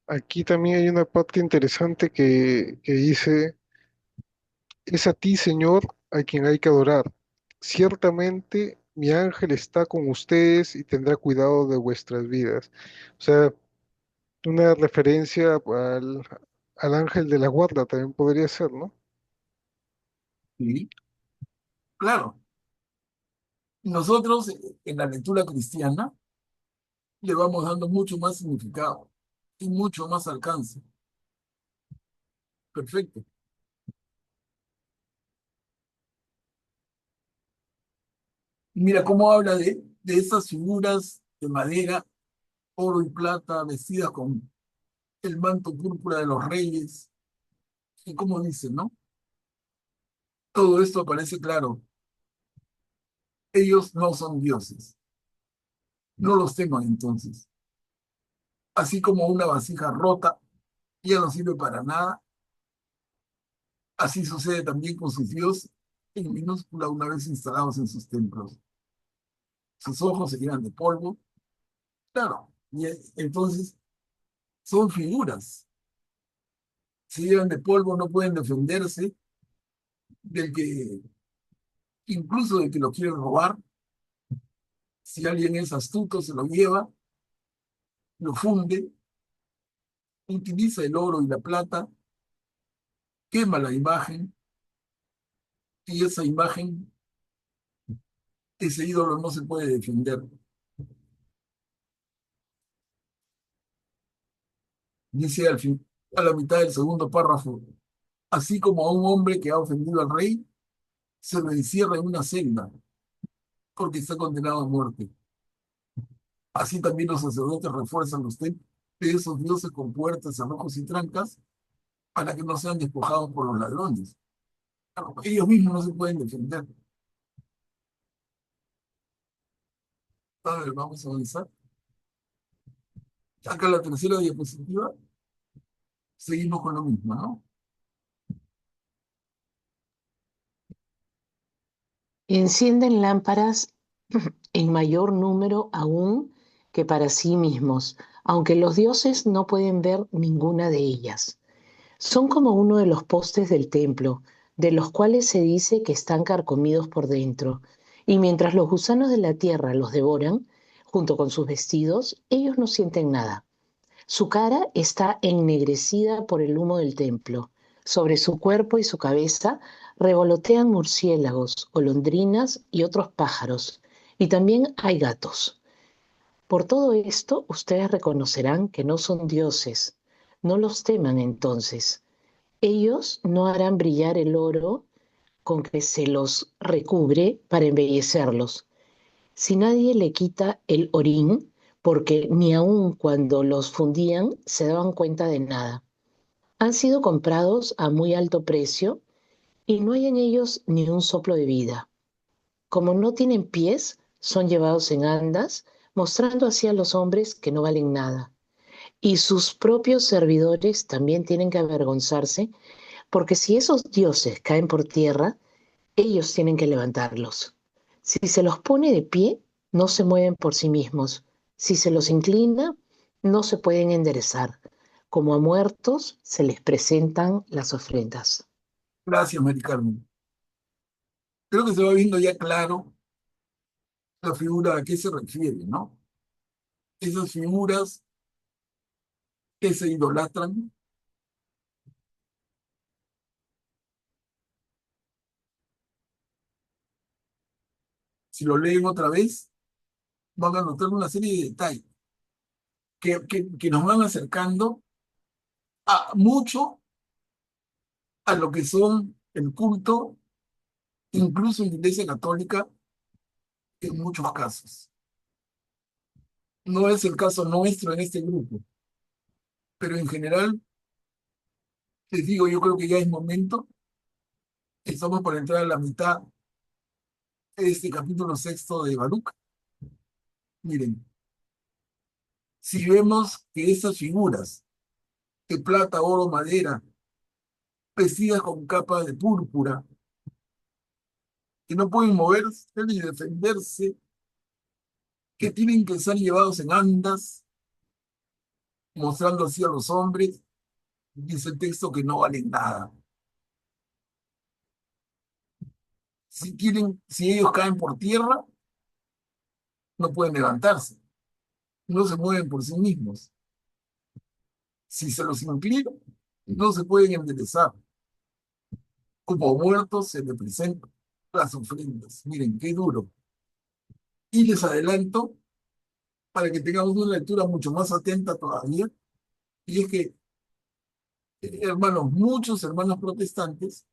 Aquí también hay una parte interesante que dice, es a ti, Señor, a quien hay que adorar. Ciertamente mi ángel está con ustedes y tendrá cuidado de vuestras vidas. O sea, una referencia al ángel de la guarda también podría ser, ¿no? Sí. Claro, nosotros en la lectura cristiana le vamos dando mucho más significado y mucho más alcance. Perfecto. Mira cómo habla de esas figuras de madera, oro y plata, vestidas con el manto púrpura de los reyes. Y como dice, ¿no? Todo esto parece claro. Ellos no son dioses. No los teman entonces. Así como una vasija rota ya no sirve para nada, así sucede también con sus dioses en minúscula una vez instalados en sus templos. Sus ojos se llenan de polvo. Claro, y entonces son figuras. Se llenan de polvo, no pueden defenderse del que, incluso del que lo quiere robar. Si alguien es astuto, se lo lleva, lo funde, utiliza el oro y la plata, quema la imagen, y esa imagen, ese ídolo no se puede defender. Dice al fin, a la mitad del segundo párrafo, así como a un hombre que ha ofendido al rey, se lo encierra en una celda, porque está condenado a muerte. Así también los sacerdotes refuerzan los templos de esos dioses con puertas, cerrojos y trancas, para que no sean despojados por los ladrones. Claro, ellos mismos no se pueden defender. A ver, vamos a avanzar. Acá la tercera diapositiva, seguimos con lo mismo, ¿no? Encienden lámparas en mayor número aún que para sí mismos, aunque los dioses no pueden ver ninguna de ellas. Son como uno de los postes del templo, de los cuales se dice que están carcomidos por dentro, y mientras los gusanos de la tierra los devoran, junto con sus vestidos, ellos no sienten nada. Su cara está ennegrecida por el humo del templo. Sobre su cuerpo y su cabeza revolotean murciélagos, golondrinas y otros pájaros, y también hay gatos. Por todo esto, ustedes reconocerán que no son dioses. No los teman entonces. Ellos no harán brillar el oro con que se los recubre para embellecerlos. Si nadie le quita el orín, porque ni aun cuando los fundían se daban cuenta de nada. Han sido comprados a muy alto precio y no hay en ellos ni un soplo de vida. Como no tienen pies, son llevados en andas, mostrando así a los hombres que no valen nada. Y sus propios servidores también tienen que avergonzarse, porque si esos dioses caen por tierra, ellos tienen que levantarlos. Si se los pone de pie, no se mueven por sí mismos. Si se los inclina, no se pueden enderezar. Como a muertos se les presentan las ofrendas. Gracias, Mari Carmen. Creo que se va viendo ya claro la figura a qué se refiere, ¿no? Esas figuras que se idolatran, si lo leen otra vez, van a notar una serie de detalles que nos van acercando a mucho a lo que son el culto, incluso en la Iglesia Católica, en muchos casos. No es el caso nuestro en este grupo, pero en general, les digo, yo creo que ya es momento, estamos por entrar a la mitad de este capítulo sexto de Baruch. Miren, si vemos que esas figuras de plata, oro, madera, vestidas con capas de púrpura, que no pueden moverse ni defenderse, que tienen que ser llevados en andas, mostrando así a los hombres, dice el texto que no valen nada. Si ellos caen por tierra, no pueden levantarse, no se mueven por sí mismos. Si se los inclina, no se pueden enderezar. Como muertos se le presentan las ofrendas. Miren, qué duro. Y les adelanto, para que tengamos una lectura mucho más atenta todavía, y es que, hermanos, muchos hermanos protestantes,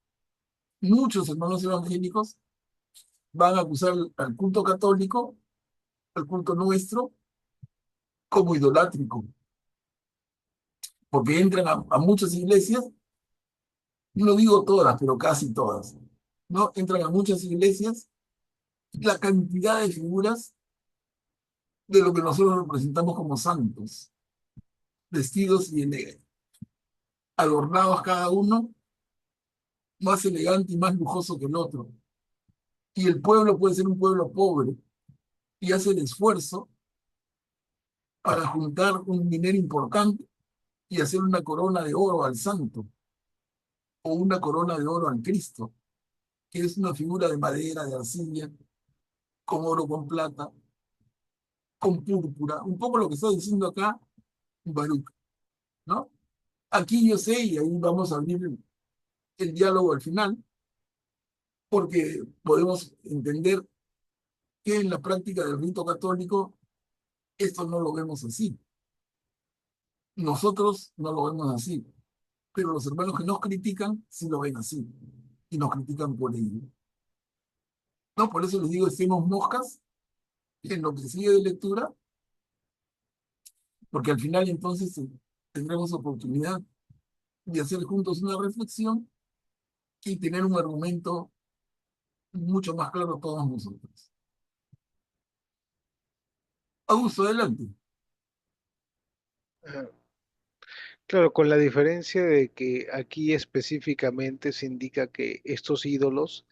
muchos hermanos evangélicos van a acusar al culto católico, al culto nuestro, como idolátrico, porque entran a muchas iglesias, no digo todas, pero casi todas, ¿no? Entran a muchas iglesias y la cantidad de figuras de lo que nosotros representamos como santos, vestidos y adornados cada uno, más elegante y más lujoso que el otro. Y el pueblo puede ser un pueblo pobre y hace el esfuerzo para juntar un dinero importante y hacer una corona de oro al santo o una corona de oro al Cristo, que es una figura de madera, de arcilla, con oro, con plata, con púrpura, un poco lo que está diciendo acá Baruch, ¿no? Aquí yo sé, y ahí vamos a abrir el diálogo al final, porque podemos entender que en la práctica del rito católico esto no lo vemos así. Nosotros no lo vemos así, pero los hermanos que nos critican sí lo ven así y nos critican por ello. No, por eso les digo, estemos moscas en lo que sigue de lectura, porque al final entonces tendremos oportunidad de hacer juntos una reflexión y tener un argumento mucho más claro todos nosotros. Augusto, adelante. Ah, claro, con la diferencia de que aquí específicamente se indica que estos ídolos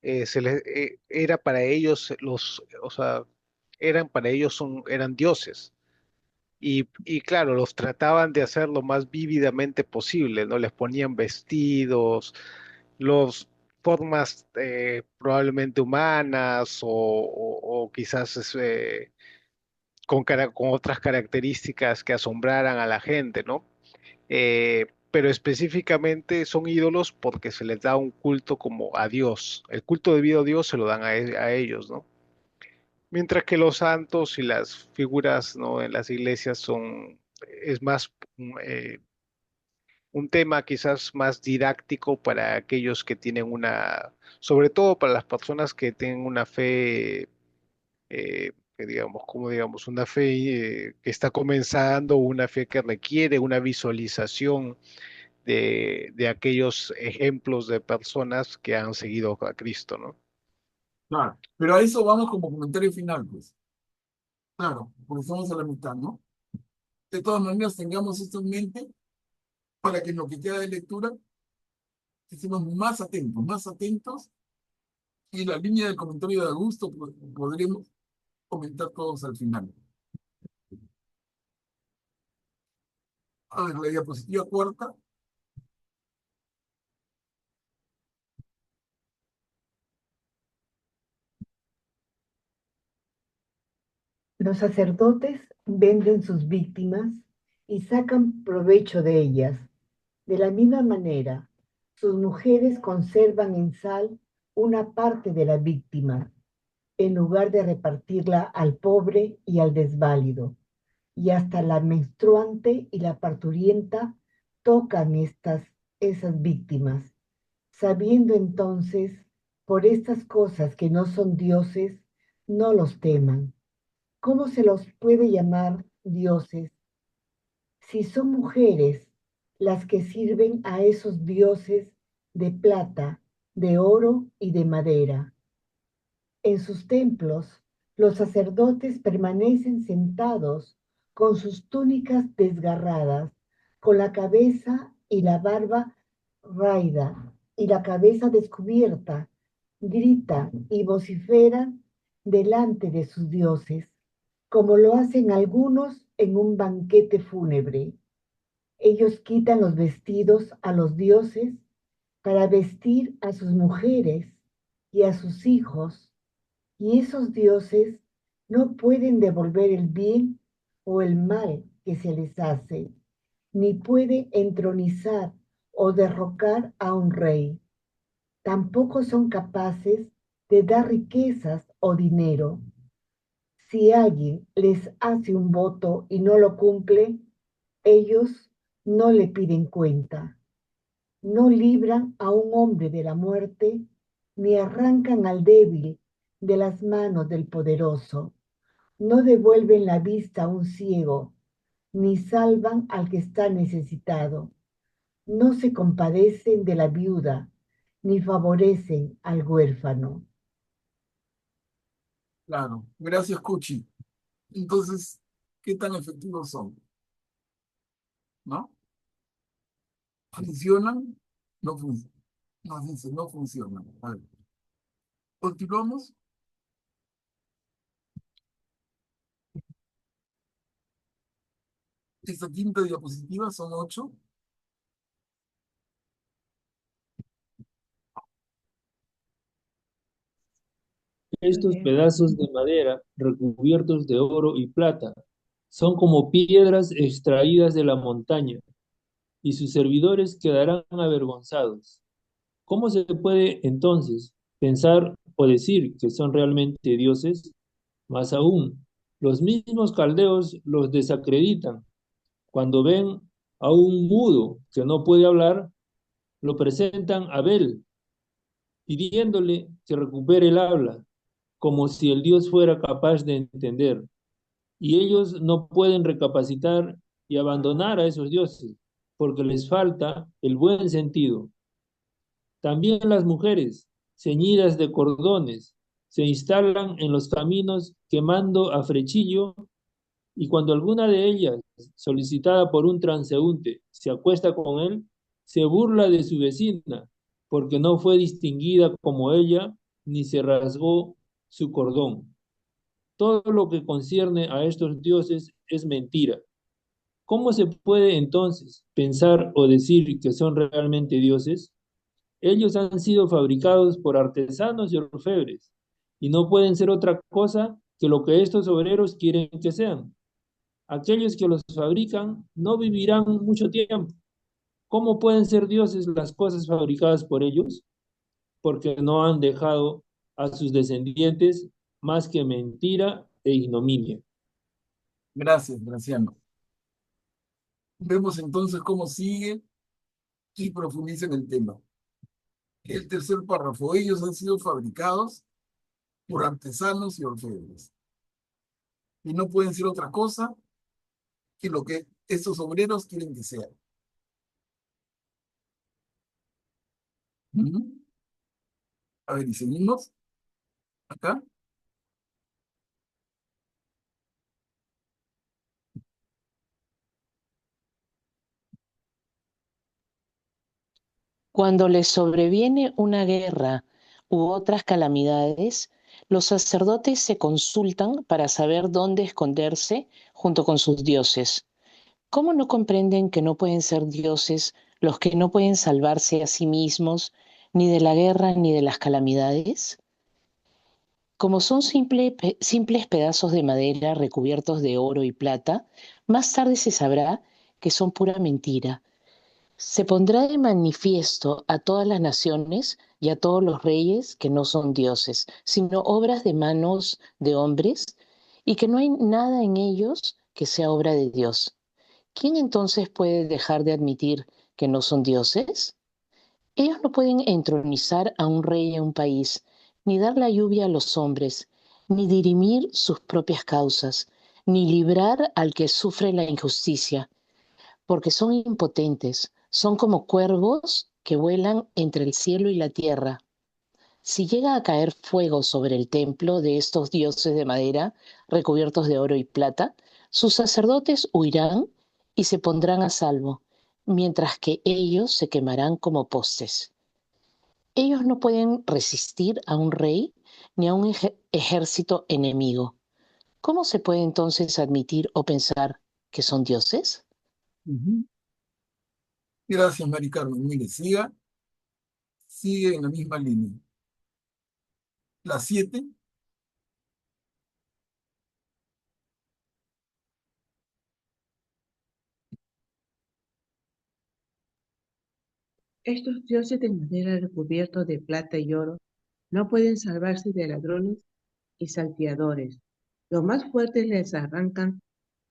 era para ellos o sea, eran para ellos eran dioses. Y claro, los trataban de hacer lo más vívidamente posible, ¿no? Les ponían vestidos, los formas probablemente humanas o quizás con otras características que asombraran a la gente, ¿no? Pero específicamente son ídolos porque se les da un culto como a Dios. El culto debido a Dios se lo dan a ellos, ¿no? Mientras que los santos y las figuras, ¿no? En las iglesias es más un tema quizás más didáctico para aquellos que tienen sobre todo para las personas que tienen una fe, que digamos, como digamos, una fe que está comenzando, una fe que requiere una visualización de aquellos ejemplos de personas que han seguido a Cristo, ¿no? Claro, pero a eso vamos como comentario final, pues. Claro, porque estamos a la mitad, ¿no? De todas maneras, tengamos esto en mente para que en lo que queda de lectura estemos más atentos, y la línea del comentario de Augusto podremos comentar todos al final. A ver, la diapositiva cuarta. Los sacerdotes venden sus víctimas y sacan provecho de ellas. De la misma manera, sus mujeres conservan en sal una parte de la víctima, en lugar de repartirla al pobre y al desválido. Y hasta la menstruante y la parturienta tocan esas víctimas, sabiendo entonces por estas cosas que no son dioses, no los teman. ¿Cómo se los puede llamar dioses si son mujeres las que sirven a esos dioses de plata, de oro y de madera? En sus templos, los sacerdotes permanecen sentados con sus túnicas desgarradas, con la cabeza y la barba raída y la cabeza descubierta, gritan y vociferan delante de sus dioses, como lo hacen algunos en un banquete fúnebre. Ellos quitan los vestidos a los dioses para vestir a sus mujeres y a sus hijos, y esos dioses no pueden devolver el bien o el mal que se les hace, ni pueden entronizar o derrocar a un rey. Tampoco son capaces de dar riquezas o dinero. Si alguien les hace un voto y no lo cumple, ellos no le piden cuenta. No libran a un hombre de la muerte, ni arrancan al débil de las manos del poderoso. No devuelven la vista a un ciego, ni salvan al que está necesitado. No se compadecen de la viuda, ni favorecen al huérfano. Claro, gracias, Cuchi. Entonces, ¿qué tan efectivos son? ¿No? ¿Funcionan? No funcionan. Nos dice, no funcionan. A ver, continuamos. Esta quinta diapositiva son 8. Estos pedazos de madera recubiertos de oro y plata son como piedras extraídas de la montaña, y sus servidores quedarán avergonzados. ¿Cómo se puede entonces pensar o decir que son realmente dioses? Más aún, los mismos caldeos los desacreditan. Cuando ven a un mudo que no puede hablar, lo presentan a Bel, pidiéndole que recupere el habla, como si el dios fuera capaz de entender. Y ellos no pueden recapacitar y abandonar a esos dioses, porque les falta el buen sentido. También las mujeres, ceñidas de cordones, se instalan en los caminos quemando a frechillo, y cuando alguna de ellas, solicitada por un transeúnte, se acuesta con él, se burla de su vecina, porque no fue distinguida como ella, ni se rasgó su cordón. Todo lo que concierne a estos dioses es mentira. ¿Cómo se puede entonces pensar o decir que son realmente dioses? Ellos han sido fabricados por artesanos y orfebres, y no pueden ser otra cosa que lo que estos obreros quieren que sean. Aquellos que los fabrican no vivirán mucho tiempo. ¿Cómo pueden ser dioses las cosas fabricadas por ellos? Porque no han dejado a sus descendientes más que mentira e ignominia. Gracias, Graciano. Vemos entonces cómo sigue y profundiza en el tema. El tercer párrafo, ellos han sido fabricados por artesanos y orfebres. Y no pueden ser otra cosa que lo que estos obreros quieren que sean. Ujú. A ver, y seguimos acá. Cuando les sobreviene una guerra u otras calamidades, los sacerdotes se consultan para saber dónde esconderse junto con sus dioses. ¿Cómo no comprenden que no pueden ser dioses los que no pueden salvarse a sí mismos ni de la guerra ni de las calamidades? Como son simples pedazos de madera recubiertos de oro y plata, más tarde se sabrá que son pura mentira. Se pondrá de manifiesto a todas las naciones y a todos los reyes que no son dioses, sino obras de manos de hombres, y que no hay nada en ellos que sea obra de Dios. ¿Quién entonces puede dejar de admitir que no son dioses? Ellos no pueden entronizar a un rey en un país, ni dar la lluvia a los hombres, ni dirimir sus propias causas, ni librar al que sufre la injusticia, porque son impotentes, son como cuervos que vuelan entre el cielo y la tierra. Si llega a caer fuego sobre el templo de estos dioses de madera, recubiertos de oro y plata, sus sacerdotes huirán y se pondrán a salvo, mientras que ellos se quemarán como postes. Ellos no pueden resistir a un rey ni a un ejército enemigo. ¿Cómo se puede entonces admitir o pensar que son dioses? Ujú. Gracias, Mari Carmen. Mire, sigue en la misma línea. La 7. Estos dioses de madera recubiertos de plata y oro No pueden salvarse de ladrones y salteadores. Los más fuertes les arrancan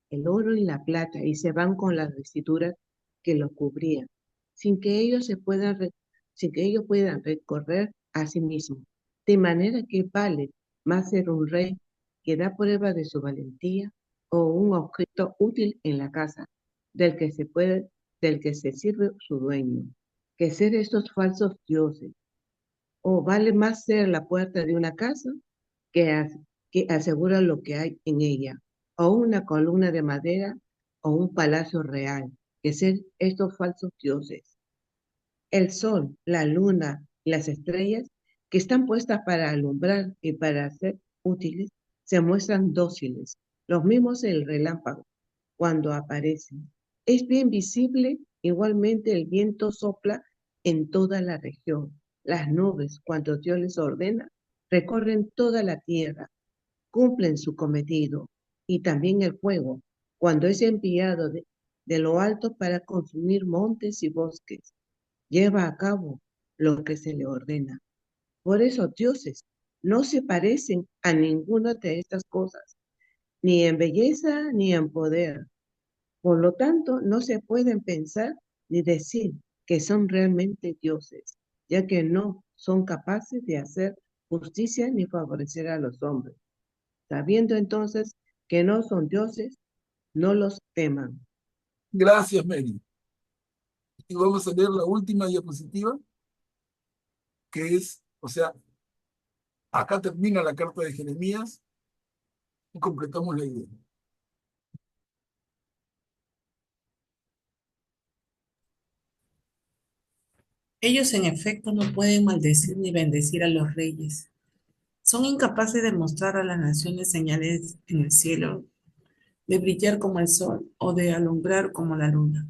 el oro y la plata y se van con las vestiduras que los cubrían, sin que ellos sin que ellos puedan recorrer a sí mismos. De manera que vale más ser un rey que da prueba de su valentía o un objeto útil en la casa del que se sirve su dueño, que ser estos falsos dioses. O vale más ser la puerta de una casa que, que asegura lo que hay en ella, o una columna de madera o un palacio real, que ser estos falsos dioses. El sol, la luna y las estrellas, que están puestas para alumbrar y para ser útiles, se muestran dóciles, los mismos el relámpago, cuando aparecen. Es bien visible, igualmente el viento sopla en toda la región. Las nubes, cuando Dios les ordena, recorren toda la tierra, cumplen su cometido. Y también el fuego, cuando es enviado de lo alto para consumir montes y bosques, lleva a cabo lo que se le ordena. Por eso, dioses no se parecen a ninguna de estas cosas, ni en belleza ni en poder. Por lo tanto, no se pueden pensar ni decir que son realmente dioses, ya que no son capaces de hacer justicia ni favorecer a los hombres. Sabiendo entonces que no son dioses, no los teman. Gracias, Mary. Y vamos a ver la última diapositiva, que es, o sea, acá termina la carta de Jeremías y completamos la idea. Ellos en efecto no pueden maldecir ni bendecir a los reyes. Son incapaces de mostrar a las naciones señales en el cielo, de brillar como el sol o de alumbrar como la luna.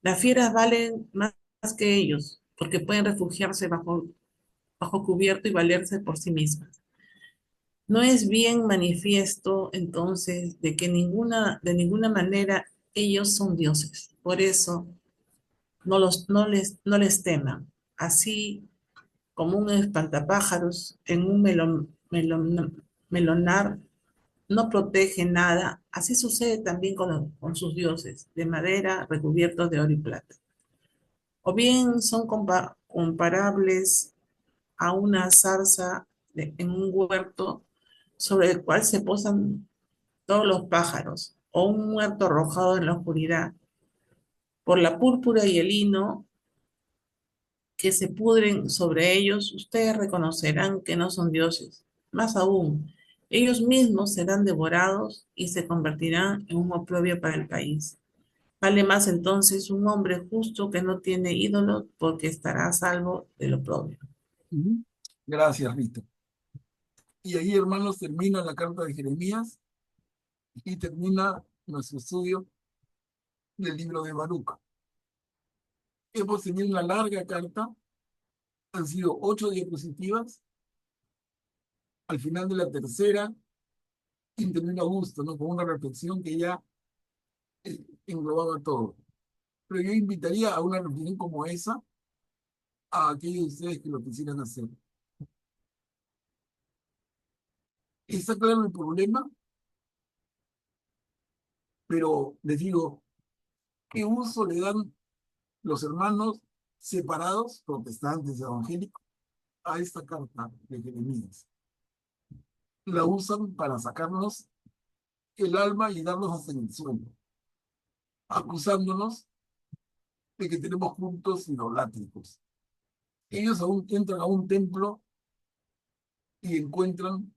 Las fieras valen más que ellos, porque pueden refugiarse bajo cubierto y valerse por sí mismas. No es bien manifiesto entonces de que de ninguna manera ellos son dioses. Por eso no les teman. Así como un espantapájaros en un melonar no protege nada, así sucede también con sus dioses de madera recubiertos de oro y plata. O bien son comparables a una zarza en un huerto sobre el cual se posan todos los pájaros, o un muerto arrojado en la oscuridad. Por la púrpura y el lino que se pudren sobre ellos, ustedes reconocerán que no son dioses. Más aún, ellos mismos serán devorados y se convertirán en un oprobio para el país. Vale más entonces un hombre justo que no tiene ídolos porque estará a salvo del oprobio. Gracias, Rita. Y ahí, hermanos, termina la carta de Jeremías y termina nuestro estudio del libro de Baruch. Hemos tenido una larga carta, han sido 8 diapositivas. Al final de la tercera, y termina a gusto, ¿no? Con una reflexión que ya englobaba todo. Pero yo invitaría a una reflexión como esa a aquellos de ustedes que lo quisieran hacer. Está claro el problema, pero les digo, ¿qué uso le dan los hermanos separados, protestantes, evangélicos, a esta carta de Jeremías? La usan para sacarnos el alma y darnos hasta en el suelo, acusándonos de que tenemos cultos idolátricos. Ellos aún entran a un templo y encuentran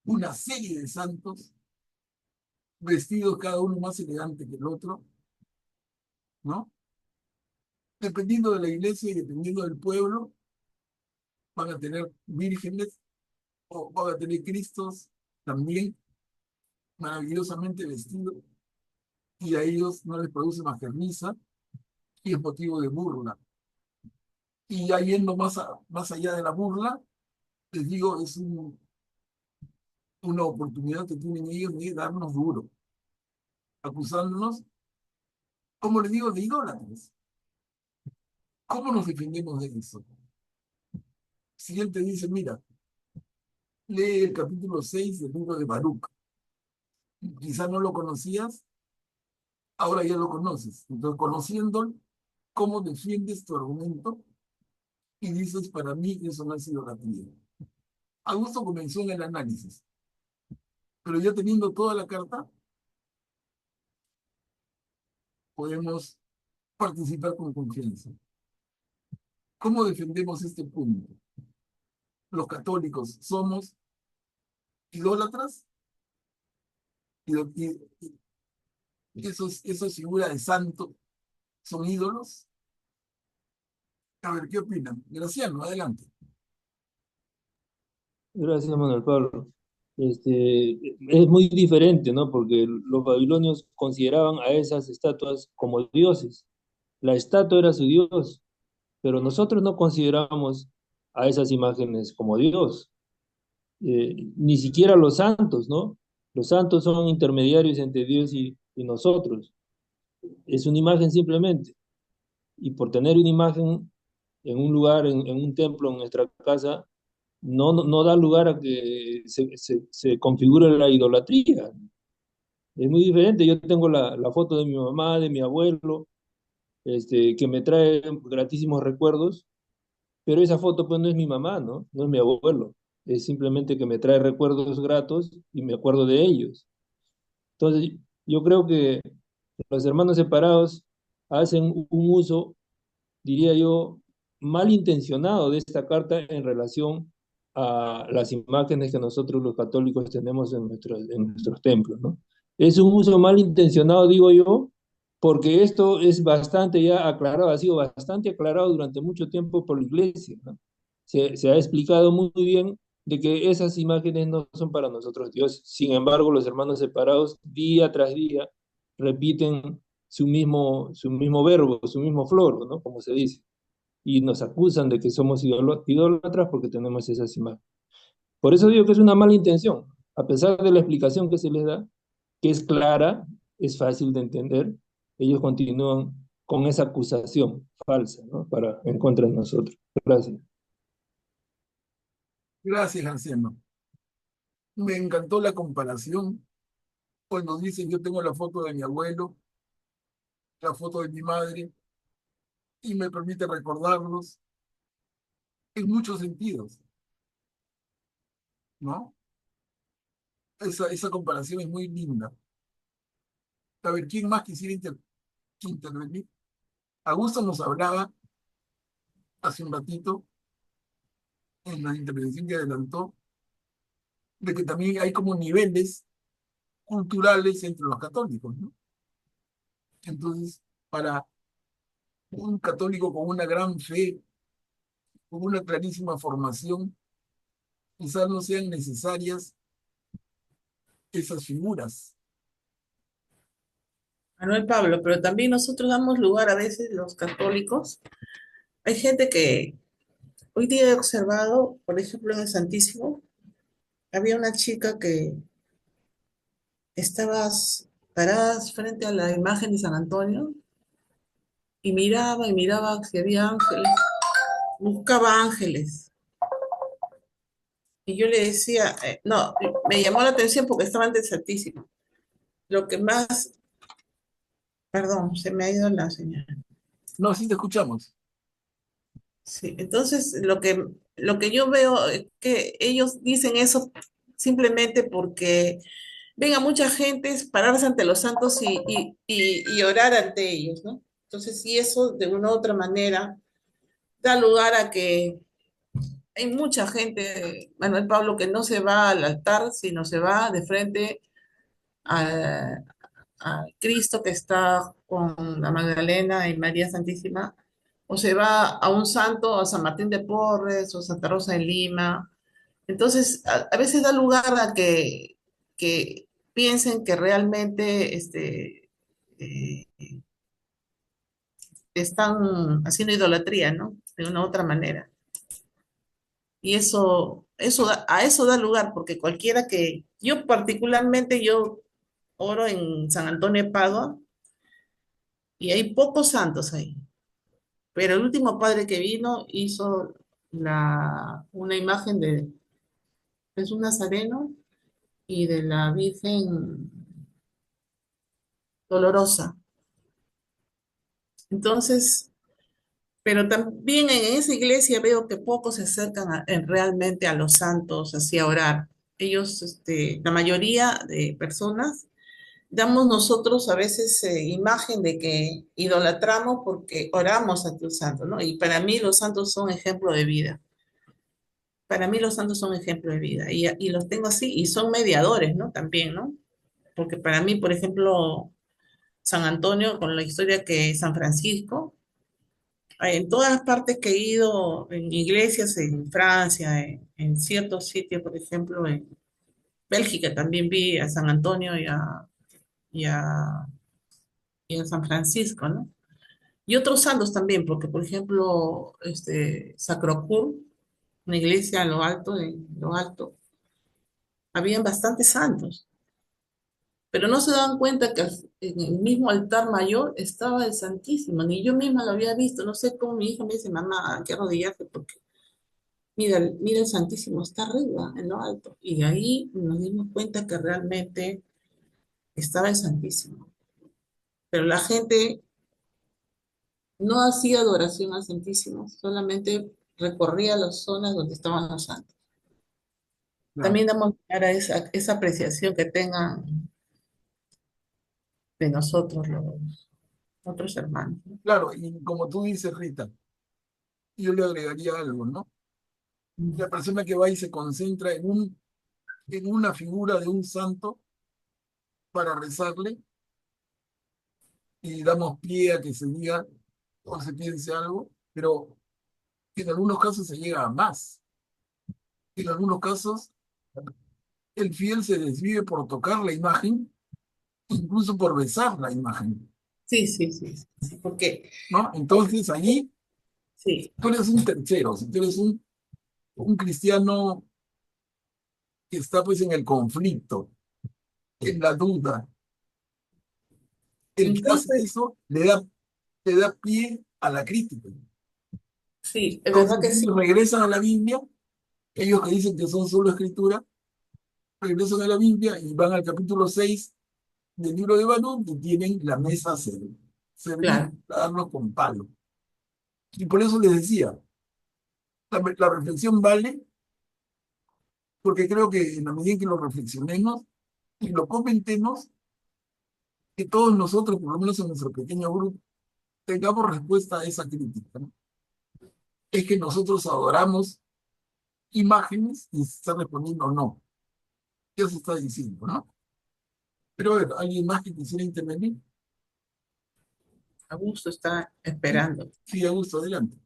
una serie de santos vestidos cada uno más elegante que el otro, ¿no? Dependiendo de la iglesia y dependiendo del pueblo, van a tener vírgenes o van a tener cristos también maravillosamente vestidos, y a ellos no les produce más que risa y es motivo de burla. Y ya yendo más allá de la burla, les digo, es una oportunidad que tienen ellos de darnos duro, acusándonos, como les digo, de idólatras. ¿Cómo nos defendemos de eso? Si él te dice, mira, lee el capítulo 6 del libro de Baruch, quizá no lo conocías, ahora ya lo conoces. Entonces, conociendo cómo defiendes tu argumento y dices, para mí eso no es idolatría. Augusto comenzó en el análisis, pero ya teniendo toda la carta, podemos participar con confianza. ¿Cómo defendemos este punto? Los católicos somos idólatras y esos figuras de santo son ídolos. A ver, ¿qué opinan? Graciano, adelante. Gracias, Manuel Pablo. Es muy diferente, ¿no? Porque los babilonios consideraban a esas estatuas como dioses. La estatua era su dios, pero nosotros no consideramos a esas imágenes como Dios. Ni siquiera los santos, ¿no? Los santos son intermediarios entre Dios y nosotros. Es una imagen simplemente. Y por tener una imagen en un lugar, en un templo, en nuestra casa, no da lugar a que se configure la idolatría. Es muy diferente. Yo tengo la foto de mi mamá, de mi abuelo, que me trae gratísimos recuerdos, pero esa foto pues no es mi mamá, ¿no? No es mi abuelo. Es simplemente que me trae recuerdos gratos y me acuerdo de ellos. Entonces, yo creo que los hermanos separados hacen un uso, diría yo, malintencionado de esta carta en relación a las imágenes que nosotros los católicos tenemos en nuestros templos, ¿no? Es un uso malintencionado, digo yo, porque esto es bastante ya aclarado, ha sido bastante aclarado durante mucho tiempo por la Iglesia, ¿no? Se ha explicado muy bien de que esas imágenes no son para nosotros Dios. Sin embargo, los hermanos separados día tras día repiten su mismo verbo, su mismo floro, ¿no? Como se dice, y nos acusan de que somos idólatras porque tenemos esas imágenes. Por eso digo que es una mala intención, a pesar de la explicación que se les da, que es clara, es fácil de entender, ellos continúan con esa acusación falsa, ¿no? En contra de nosotros. Gracias. Gracias, anciano. Me encantó la comparación cuando dicen yo tengo la foto de mi abuelo, la foto de mi madre, y me permite recordarlos en muchos sentidos, ¿no? Esa comparación es muy linda. A ver, ¿quién más quisiera intervenir? Augusto nos hablaba hace un ratito, en la intervención que adelantó, de que también hay como niveles culturales entre los católicos, ¿no? Entonces, para un católico con una gran fe, con una clarísima formación, quizás no sean necesarias esas figuras. Manuel Pablo, pero también nosotros damos lugar a veces, los católicos. Hay gente que hoy día he observado, por ejemplo, en el Santísimo, había una chica que estaba parada frente a la imagen de San Antonio y miraba si había ángeles, buscaba ángeles. Y yo le decía, no, me llamó la atención porque estaba ante el Santísimo. Lo que más, perdón, se me ha ido la señal. No, sí te escuchamos. Sí, entonces lo que yo veo es que ellos dicen eso simplemente porque ven a mucha gente pararse ante los santos y orar ante ellos, ¿no? Entonces, si eso de una u otra manera da lugar a que hay mucha gente, Manuel Pablo, que no se va al altar, sino se va de frente a, a Cristo que está con la Magdalena y María Santísima, o se va a un santo, a San Martín de Porres o Santa Rosa de Lima. Entonces, a veces da lugar a que piensen que realmente eh, están haciendo idolatría, ¿no? De una u otra manera. Y a eso da lugar, porque cualquiera que, yo particularmente, yo oro en San Antonio de Padua y hay pocos santos ahí, pero el último padre que vino hizo una imagen de Jesús Nazareno y de la Virgen Dolorosa. Entonces, pero también en esa iglesia veo que pocos se acercan realmente a los santos, así a orar. Ellos, la mayoría de personas, damos nosotros a veces imagen de que idolatramos porque oramos a tus santos, ¿no? Y para mí los santos son ejemplo de vida. Para mí los santos son ejemplo de vida. Y los tengo así, y son mediadores, ¿no? También, ¿no? Porque para mí, por ejemplo, San Antonio, con la historia que San Francisco, en todas las partes que he ido, en iglesias, en Francia, en ciertos sitios, por ejemplo, en Bélgica también vi a San Antonio y a, y a San Francisco, ¿no? Y otros santos también, porque por ejemplo, Sacrocur, una iglesia en lo alto, habían bastantes santos, pero no se daban cuenta que en el mismo altar mayor estaba el Santísimo, ni yo misma lo había visto, no sé cómo mi hija me dice, mamá, hay que arrodillarse porque mira, mira el Santísimo, está arriba, en lo alto. Y ahí nos dimos cuenta que realmente estaba el Santísimo. Pero la gente no hacía adoración al Santísimo, solamente recorría las zonas donde estaban los santos. Claro, También damos lugar a esa apreciación que tengan de nosotros los otros hermanos, ¿no? claro, y como tú dices, Rita, yo le agregaría algo, ¿no? La persona que va y se concentra en una figura de un santo para rezarle y damos pie a que se diga o se piense algo, pero en algunos casos se llega a más. En algunos casos el fiel se desvive por tocar la imagen, incluso por besar la imagen, Sí, sí, sí, sí, sí, porque ¿no? Entonces allí sí, tú eres un tercero, si tú eres un cristiano que está pues en el conflicto, en la duda, el que incluso, hace eso le da pie a la crítica. sí, es verdad Entonces que sí, ellos regresan a la Biblia, ellos que dicen que son solo escritura, regresan a la Biblia y van al capítulo 6 del libro de Baruch y tienen la mesa servida claro. a darnos con palo. Y por eso les decía, la reflexión vale porque creo que en la medida en que lo reflexionemos y lo comentemos, que todos nosotros, por lo menos en nuestro pequeño grupo, tengamos respuesta a esa crítica, ¿no? Es que nosotros adoramos imágenes y se está respondiendo no. ¿Qué se está diciendo, no? Pero a ver, ¿alguien más que quisiera intervenir? Augusto está Sí, esperando. sí, Augusto, adelante.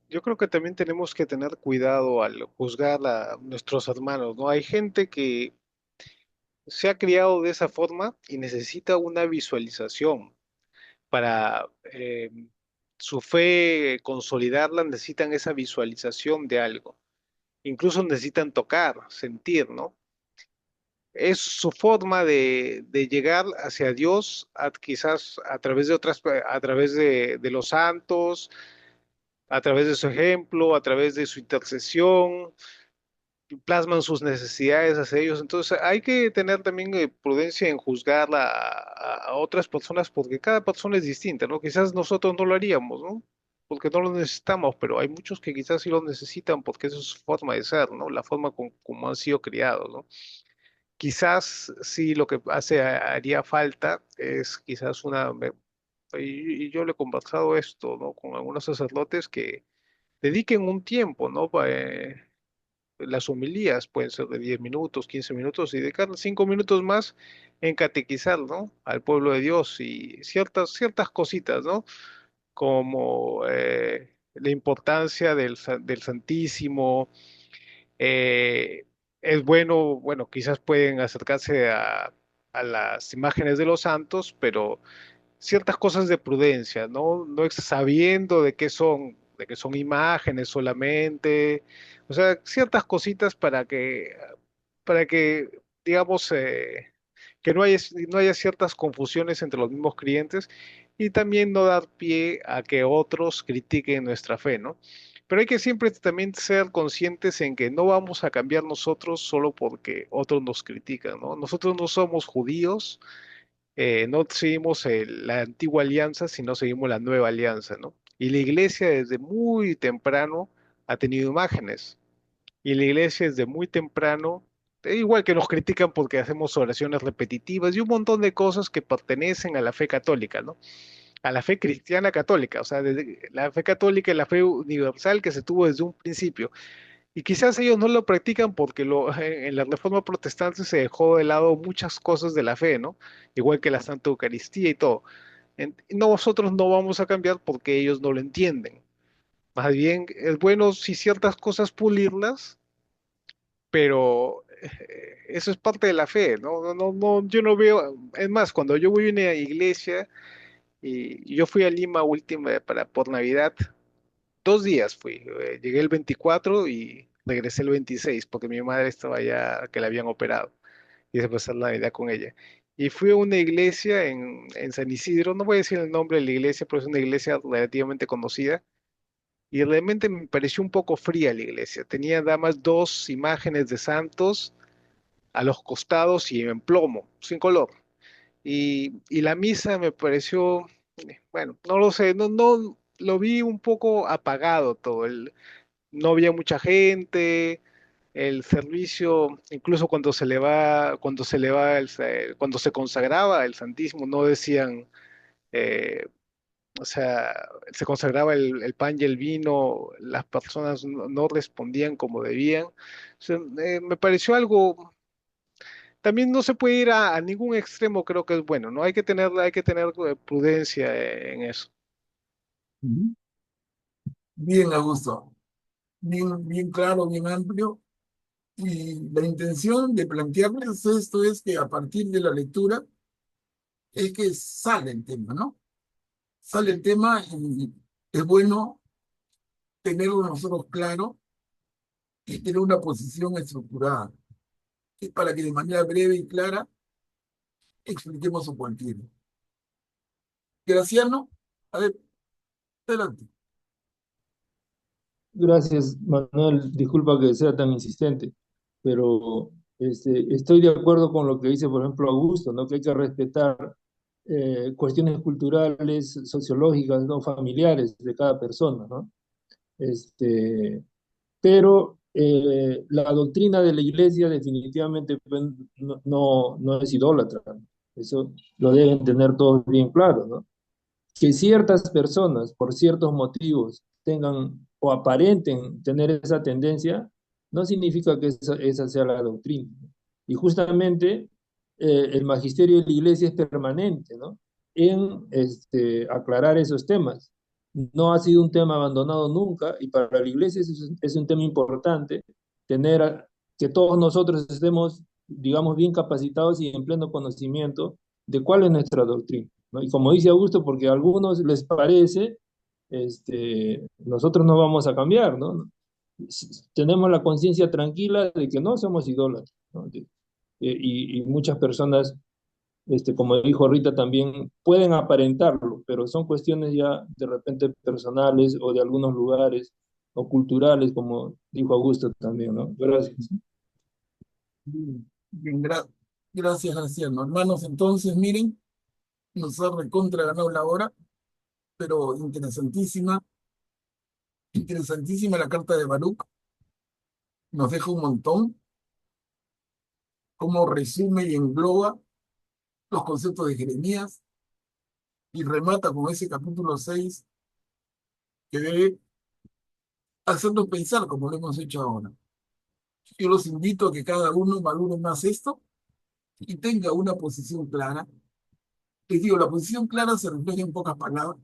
Yo creo que también tenemos que tener cuidado al juzgar a nuestros hermanos, ¿no? Hay gente que se ha criado de esa forma y necesita una visualización para su fe consolidarla, necesitan esa visualización de algo. Incluso necesitan tocar, sentir, ¿no? Es su forma de llegar hacia Dios, quizás a través de a través de los santos, a través de su ejemplo, a través de su intercesión, plasman sus necesidades hacia ellos. Entonces hay que tener también prudencia en juzgar a otras personas porque cada persona es distinta, ¿no? Quizás nosotros no lo haríamos, ¿no? Porque no lo necesitamos, pero hay muchos que quizás sí lo necesitan porque esa es su forma de ser, ¿no? La forma como han sido criados, ¿no? Quizás sí lo que haría falta es quizás y yo le he conversado esto, ¿no? Con algunos sacerdotes que dediquen un tiempo, ¿no? Las homilías pueden ser de 10 minutos, 15 minutos y dedicar 5 minutos más en catequizar, ¿no? Al pueblo de Dios y ciertas cositas, ¿no? Como la importancia del Santísimo. eh, es bueno, quizás pueden acercarse a las imágenes de los santos, pero ciertas cosas de prudencia, ¿no? No sabiendo de qué son imágenes solamente, o sea, ciertas cositas para que, digamos, que no haya ciertas confusiones entre los mismos clientes y también no dar pie a que otros critiquen nuestra fe, ¿no? Pero hay que siempre también ser conscientes en que no vamos a cambiar nosotros solo porque otros nos critican, ¿no? Nosotros no somos judíos, no seguimos la antigua alianza, sino seguimos la nueva alianza, ¿no? Y la iglesia desde muy temprano ha tenido imágenes. Y la iglesia desde muy temprano, igual que nos critican porque hacemos oraciones repetitivas y un montón de cosas que pertenecen a la fe católica, ¿no? A la fe cristiana católica, o sea, desde la fe católica y la fe universal que se tuvo desde un principio. Y quizás ellos no lo practican porque en la Reforma Protestante se dejó de lado muchas cosas de la fe, ¿no? Igual que la Santa Eucaristía y todo. Nosotros no vamos a cambiar porque ellos no lo entienden. Más bien es bueno si ciertas cosas pulirlas, pero eso es parte de la fe, ¿no? Yo no veo, es más, cuando yo voy a una iglesia y yo fui a Lima última por Navidad, 2 días fui, llegué el 24 y regresé el 26 porque mi madre estaba ya que la habían operado y se pasar la Navidad con ella. Y fui a una iglesia en San Isidro, no voy a decir el nombre de la iglesia, pero es una iglesia relativamente conocida. Y realmente me pareció un poco fría la iglesia. Tenía nada más dos imágenes de santos a los costados y en plomo, sin color. Y la misa me pareció, bueno, no lo sé, no lo vi un poco apagado todo. No había mucha gente, el servicio, incluso cuando se consagraba el Santísimo, no decían, o sea, se consagraba el pan y el vino, las personas no respondían como debían. O sea, me pareció algo. También no se puede ir a ningún extremo, creo que es bueno, ¿no? Hay que tener prudencia en eso. Ujú. Bien, Augusto. Bien, bien claro, bien amplio. Y la intención de plantearles esto es que a partir de la lectura es que sale el tema, ¿no? Sale el tema y es bueno tenerlo nosotros claro y tener una posición estructurada, que para que de manera breve y clara expliquemos un cualquiera. Graciano, a ver, adelante. Gracias, Manuel. Disculpa que sea tan insistente, pero estoy de acuerdo con lo que dice, por ejemplo, Augusto, ¿no? Que hay que respetar cuestiones culturales, sociológicas, ¿no? Familiares de cada persona, ¿no? Este, pero la doctrina de la iglesia definitivamente pues, no es idólatra, ¿no? Eso lo deben tener todos bien claro, ¿no? Que ciertas personas, por ciertos motivos, tengan o aparenten tener esa tendencia, no significa que esa sea la doctrina. Y justamente el magisterio de la iglesia es permanente, ¿no? En aclarar esos temas. No ha sido un tema abandonado nunca y para la iglesia es un tema importante que todos nosotros estemos, digamos, bien capacitados y en pleno conocimiento de cuál es nuestra doctrina, ¿no? Y como dice Augusto, porque a algunos les parece, nosotros no vamos a cambiar, ¿no? Tenemos la conciencia tranquila de que no somos idólatras, ¿no? Y muchas personas, como dijo Rita también, pueden aparentarlo, pero son cuestiones ya de repente personales o de algunos lugares o culturales, como dijo Augusto también, ¿no? Gracias. Bien, bien, gracias, Graciano. Hermanos, entonces, miren, nos ha recontra ganado la hora, pero interesantísima, interesantísima la carta de Baruch, nos deja un montón, cómo resume y engloba los conceptos de Jeremías y remata con ese capítulo 6 que debe hacernos pensar como lo hemos hecho ahora. Yo los invito a que cada uno valore más esto y tenga una posición clara. Les digo, la posición clara se refleja en pocas palabras.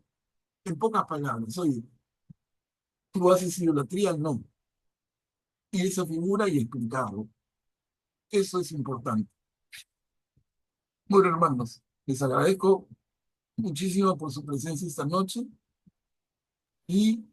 Oye, tú haces idolatría, no. Y esa figura y explicarlo. Eso es importante. Bueno, hermanos, les agradezco muchísimo por su presencia esta noche y